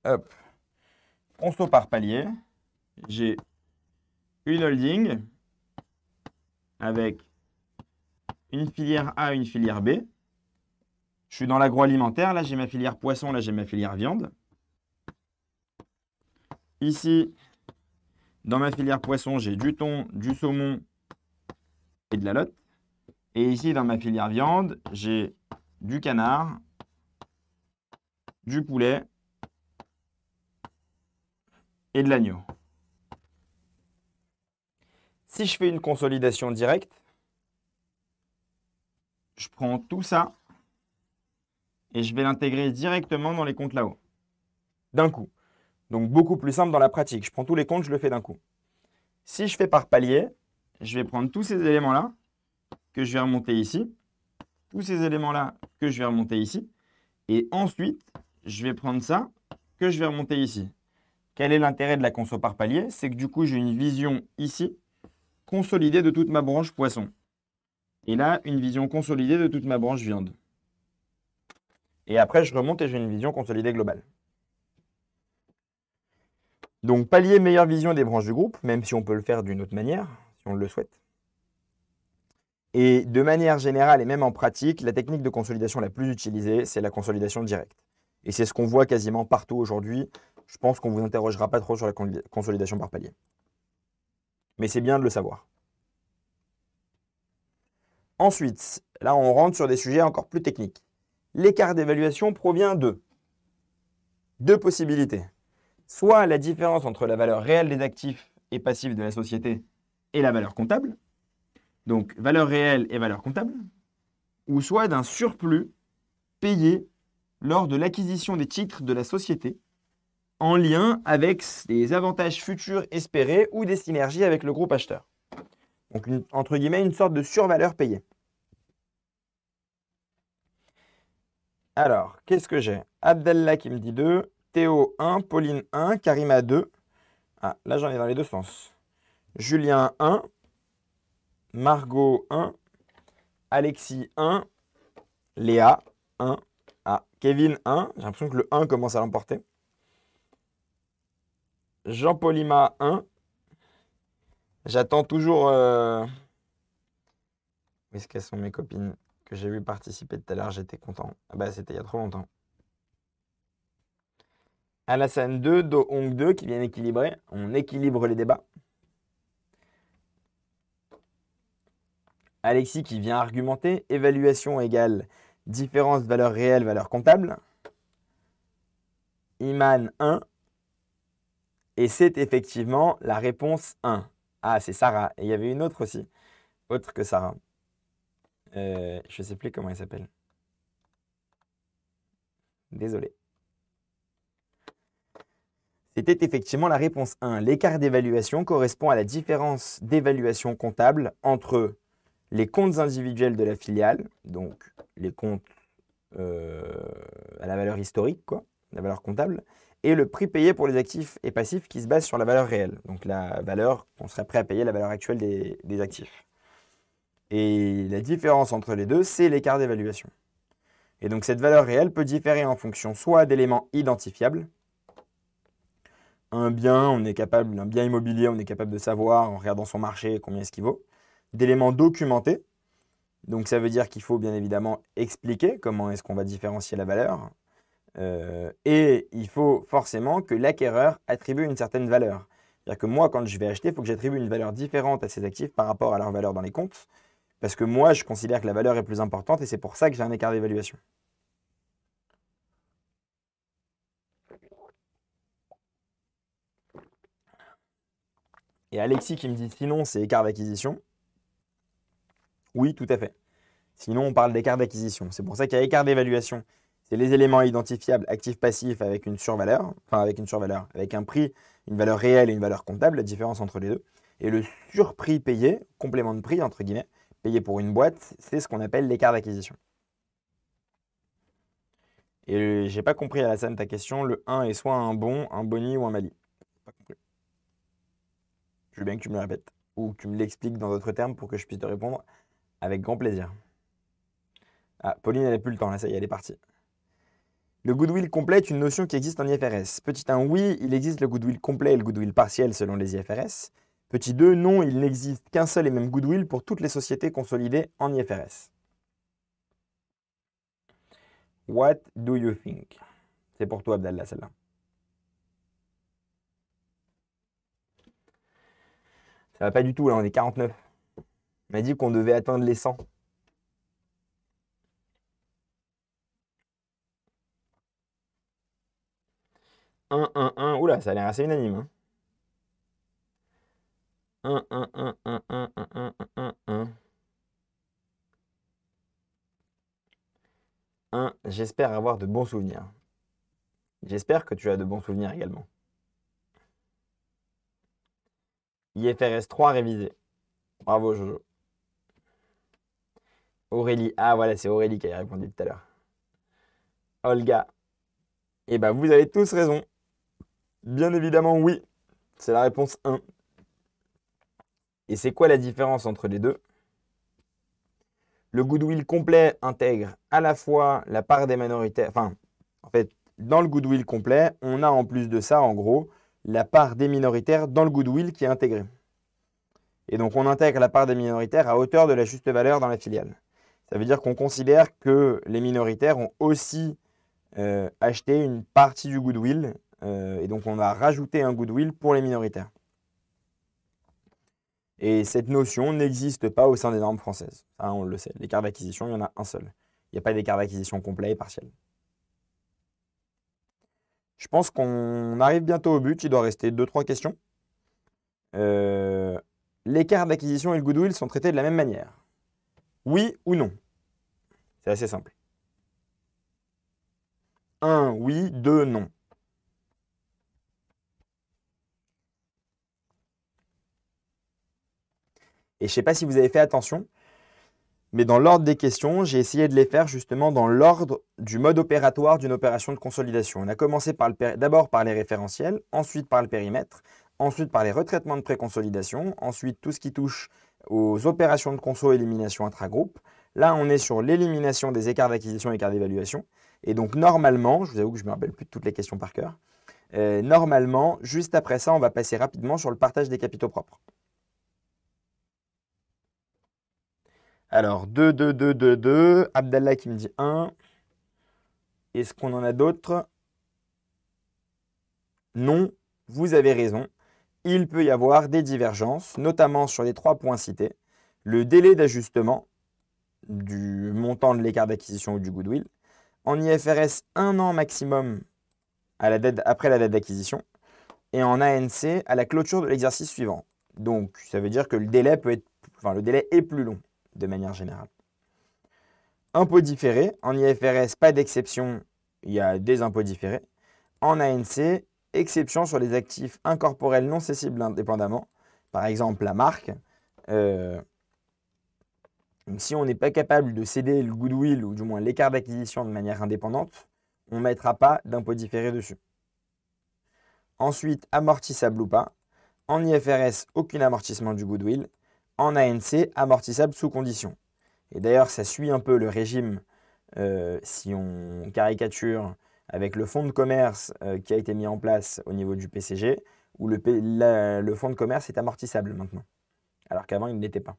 Hop. Conso par palier. J'ai une holding avec une filière A, une filière B. Je suis dans l'agroalimentaire. Là, j'ai ma filière poisson. Là, j'ai ma filière viande. Ici, dans ma filière poisson, j'ai du thon, du saumon et de la lotte. Et ici, dans ma filière viande, j'ai du canard, du poulet et de l'agneau. Si je fais une consolidation directe, je prends tout ça et je vais l'intégrer directement dans les comptes là-haut, d'un coup. Donc beaucoup plus simple dans la pratique. Je prends tous les comptes, je le fais d'un coup. Si je fais par palier, je vais prendre tous ces éléments-là que je vais remonter ici, tous ces éléments-là que je vais remonter ici, et ensuite, je vais prendre ça que je vais remonter ici. Quel est l'intérêt de la conso par palier? C'est que du coup, j'ai une vision ici, consolidée de toute ma branche poisson. Et là, une vision consolidée de toute ma branche viande. Et après, je remonte et j'ai une vision consolidée globale. Donc, palier meilleure vision des branches du groupe, même si on peut le faire d'une autre manière, si on le souhaite. Et de manière générale et même en pratique, la technique de consolidation la plus utilisée, c'est la consolidation directe. Et c'est ce qu'on voit quasiment partout aujourd'hui. Je pense qu'on ne vous interrogera pas trop sur la consolidation par palier. Mais c'est bien de le savoir. Ensuite, là, on rentre sur des sujets encore plus techniques. L'écart d'évaluation provient de deux possibilités. Soit la différence entre la valeur réelle des actifs et passifs de la société et la valeur comptable, donc valeur réelle et valeur comptable, ou soit d'un surplus payé lors de l'acquisition des titres de la société en lien avec des avantages futurs espérés ou des synergies avec le groupe acheteur. Donc, entre guillemets, une sorte de survaleur payée. Alors, qu'est-ce que j'ai? Abdallah qui me dit 2, Théo 1, Pauline 1, Karima 2. Ah, là, j'en ai dans les deux sens. Julien 1, Margot 1, Alexis 1, Léa 1, Kevin 1. J'ai l'impression que le 1 commence à l'emporter. Jean-Paulima 1. J'attends toujours... Où est-ce qu'elles sont mes copines que j'ai vu participer tout à l'heure? J'étais content. Ah bah, c'était il y a trop longtemps. Alassane 2, Dohong 2 qui viennent équilibrer. On équilibre les débats. Alexis qui vient argumenter. Évaluation égale différence de valeur réelle, valeur comptable. Iman 1. Et c'est effectivement la réponse 1. Ah, c'est Sarah. Et il y avait une autre aussi. Autre que Sarah. Je ne sais plus comment elle s'appelle. Désolé. C'était effectivement la réponse 1. L'écart d'évaluation correspond à la différence d'évaluation comptable entre les comptes individuels de la filiale, donc les comptes à la valeur historique, quoi, la valeur comptable, et le prix payé pour les actifs et passifs qui se basent sur la valeur réelle, donc la valeur qu'on serait prêt à payer, la valeur actuelle des actifs. Et la différence entre les deux, c'est l'écart d'évaluation. Et donc cette valeur réelle peut différer en fonction soit d'éléments identifiables. Un bien immobilier, on est capable de savoir en regardant son marché combien est-ce qu'il vaut. D'éléments documentés. Donc ça veut dire qu'il faut bien évidemment expliquer comment est-ce qu'on va différencier la valeur. Et il faut forcément que l'acquéreur attribue une certaine valeur. C'est-à-dire que moi, quand je vais acheter, il faut que j'attribue une valeur différente à ces actifs par rapport à leur valeur dans les comptes. Parce que moi, je considère que la valeur est plus importante et c'est pour ça que j'ai un écart d'évaluation. Et Alexis qui me dit sinon, c'est écart d'acquisition. Oui, tout à fait. Sinon, on parle d'écart d'acquisition. C'est pour ça qu'il y a écart d'évaluation. C'est les éléments identifiables actifs-passifs avec une survaleur, avec un prix, une valeur réelle et une valeur comptable, la différence entre les deux. Et le surprix payé, complément de prix, entre guillemets, payé pour une boîte, c'est ce qu'on appelle l'écart d'acquisition. Et j'ai pas compris, Alassane, ta question. Le 1 est soit un bon, un boni ou un mali. Pas compris. Je veux bien que tu me le répètes ou que tu me l'expliques dans d'autres termes pour que je puisse te répondre avec grand plaisir. Ah, Pauline, elle n'a plus le temps, là, ça y est, elle est partie. Le goodwill complet est une notion qui existe en IFRS. Petit 1, oui, il existe le goodwill complet et le goodwill partiel selon les IFRS. Petit 2, non, il n'existe qu'un seul et même goodwill pour toutes les sociétés consolidées en IFRS. What do you think? C'est pour toi, Abdallah, celle-là. Ça va pas du tout, là, on est 49. On m'a dit qu'on devait atteindre les 100. 1, 1, 1. Oula, ça a l'air assez unanime. 1, 1, 1, 1, 1, 1, 1, 1, 1. 1, j'espère avoir de bons souvenirs. J'espère que tu as de bons souvenirs également. IFRS 3 révisé. Bravo, Jojo. Aurélie. Ah, voilà, c'est Aurélie qui a répondu tout à l'heure. Olga. Eh bien, vous avez tous raison. Bien évidemment, oui. C'est la réponse 1. Et c'est quoi la différence entre les deux? Le goodwill complet intègre à la fois la part des minoritaires. Enfin, en fait, dans le goodwill complet, on a en plus de ça, en gros, la part des minoritaires dans le goodwill qui est intégrée. Et donc, on intègre la part des minoritaires à hauteur de la juste valeur dans la filiale. Ça veut dire qu'on considère que les minoritaires ont aussi acheté une partie du goodwill. Et donc, on a rajouté un goodwill pour les minoritaires. Et cette notion n'existe pas au sein des normes françaises. Ça, on le sait. L'écart d'acquisition, il y en a un seul. Il n'y a pas d'écart d'acquisition complet et partiel. Je pense qu'on arrive bientôt au but. Il doit rester 2-3 questions. L'écart d'acquisition et le goodwill sont traités de la même manière. Oui ou non? C'est assez simple. 1, oui, 2, non. Et je ne sais pas si vous avez fait attention, mais dans l'ordre des questions, j'ai essayé de les faire justement dans l'ordre du mode opératoire d'une opération de consolidation. On a commencé d'abord par les référentiels, ensuite par le périmètre, ensuite par les retraitements de préconsolidation, ensuite tout ce qui touche aux opérations de conso-élimination intragroupe. Là, on est sur l'élimination des écarts d'acquisition et écarts d'évaluation. Et donc normalement, je vous avoue que je ne me rappelle plus de toutes les questions par cœur, normalement, juste après ça, on va passer rapidement sur le partage des capitaux propres. Alors, 2, 2, 2, 2, 2. Abdallah qui me dit 1. Est-ce qu'on en a d'autres? Non, vous avez raison. Il peut y avoir des divergences, notamment sur les 3 points cités. Le délai d'ajustement du montant de l'écart d'acquisition ou du goodwill. En IFRS, 1 an maximum après la date d'acquisition. Et en ANC, à la clôture de l'exercice suivant. Donc, ça veut dire que le délai est plus long, de manière générale. Impôts différés. En IFRS, pas d'exception, il y a des impôts différés. En ANC, exception sur les actifs incorporels non cessibles indépendamment. Par exemple, la marque. Si on n'est pas capable de céder le goodwill ou du moins l'écart d'acquisition de manière indépendante, on ne mettra pas d'impôt différé dessus. Ensuite, amortissable ou pas. En IFRS, aucun amortissement du goodwill. En ANC, amortissable sous condition. Et d'ailleurs, ça suit un peu le régime, si on caricature, avec le fonds de commerce qui a été mis en place au niveau du PCG, où le fonds de commerce est amortissable maintenant, alors qu'avant, il ne l'était pas.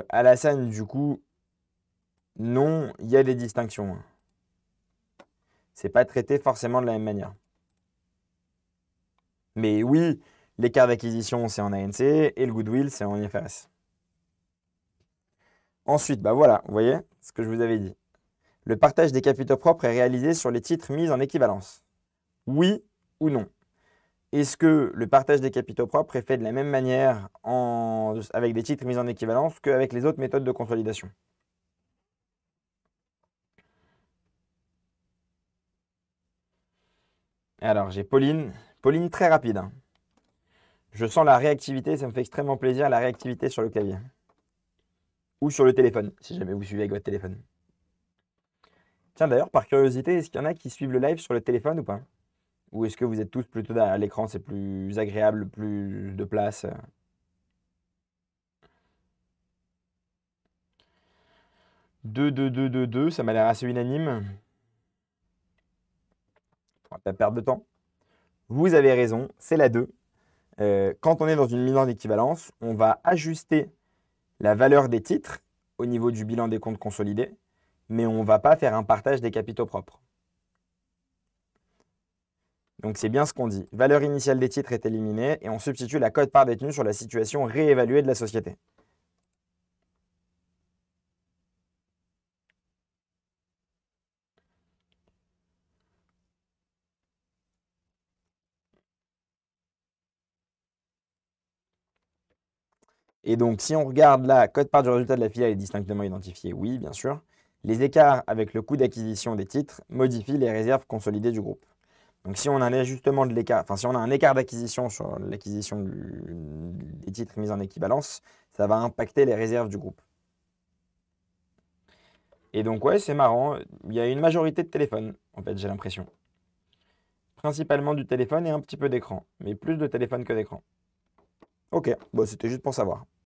Alassane, du coup, non, il y a des distinctions. C'est pas traité forcément de la même manière. Mais oui, l'écart d'acquisition, c'est en ANC et le goodwill, c'est en IFRS. Ensuite, bah voilà, vous voyez ce que je vous avais dit. Le partage des capitaux propres est réalisé sur les titres mis en équivalence. Oui ou non? Est-ce que le partage des capitaux propres est fait de la même manière avec des titres mis en équivalence qu'avec les autres méthodes de consolidation? Alors, j'ai Pauline. Pauline, très rapide, hein. Je sens la réactivité, ça me fait extrêmement plaisir, la réactivité sur le clavier. Ou sur le téléphone, si jamais vous suivez avec votre téléphone. Tiens, d'ailleurs, par curiosité, est-ce qu'il y en a qui suivent le live sur le téléphone ou pas? Ou est-ce que vous êtes tous plutôt à l'écran, c'est plus agréable, plus de place? 2, 2, 2, 2, 2, ça m'a l'air assez unanime. On va pas perdre de temps. Vous avez raison, c'est la 2. Quand on est dans une mise en équivalence, on va ajuster la valeur des titres au niveau du bilan des comptes consolidés, mais on ne va pas faire un partage des capitaux propres. Donc c'est bien ce qu'on dit. Valeur initiale des titres est éliminée et on substitue la quote-part détenue sur la situation réévaluée de la société. Et donc, si on regarde la quote-part du résultat de la filiale est distinctement identifiée, oui, bien sûr. Les écarts avec le coût d'acquisition des titres modifient les réserves consolidées du groupe. Donc, si on a un ajustement de l'écart, enfin, si on a un écart d'acquisition sur l'acquisition des titres mis en équivalence, ça va impacter les réserves du groupe. Et donc, ouais, c'est marrant. Il y a une majorité de téléphones, en fait, j'ai l'impression. Principalement du téléphone et un petit peu d'écran. Mais plus de téléphone que d'écran. Ok, bon, c'était juste pour savoir.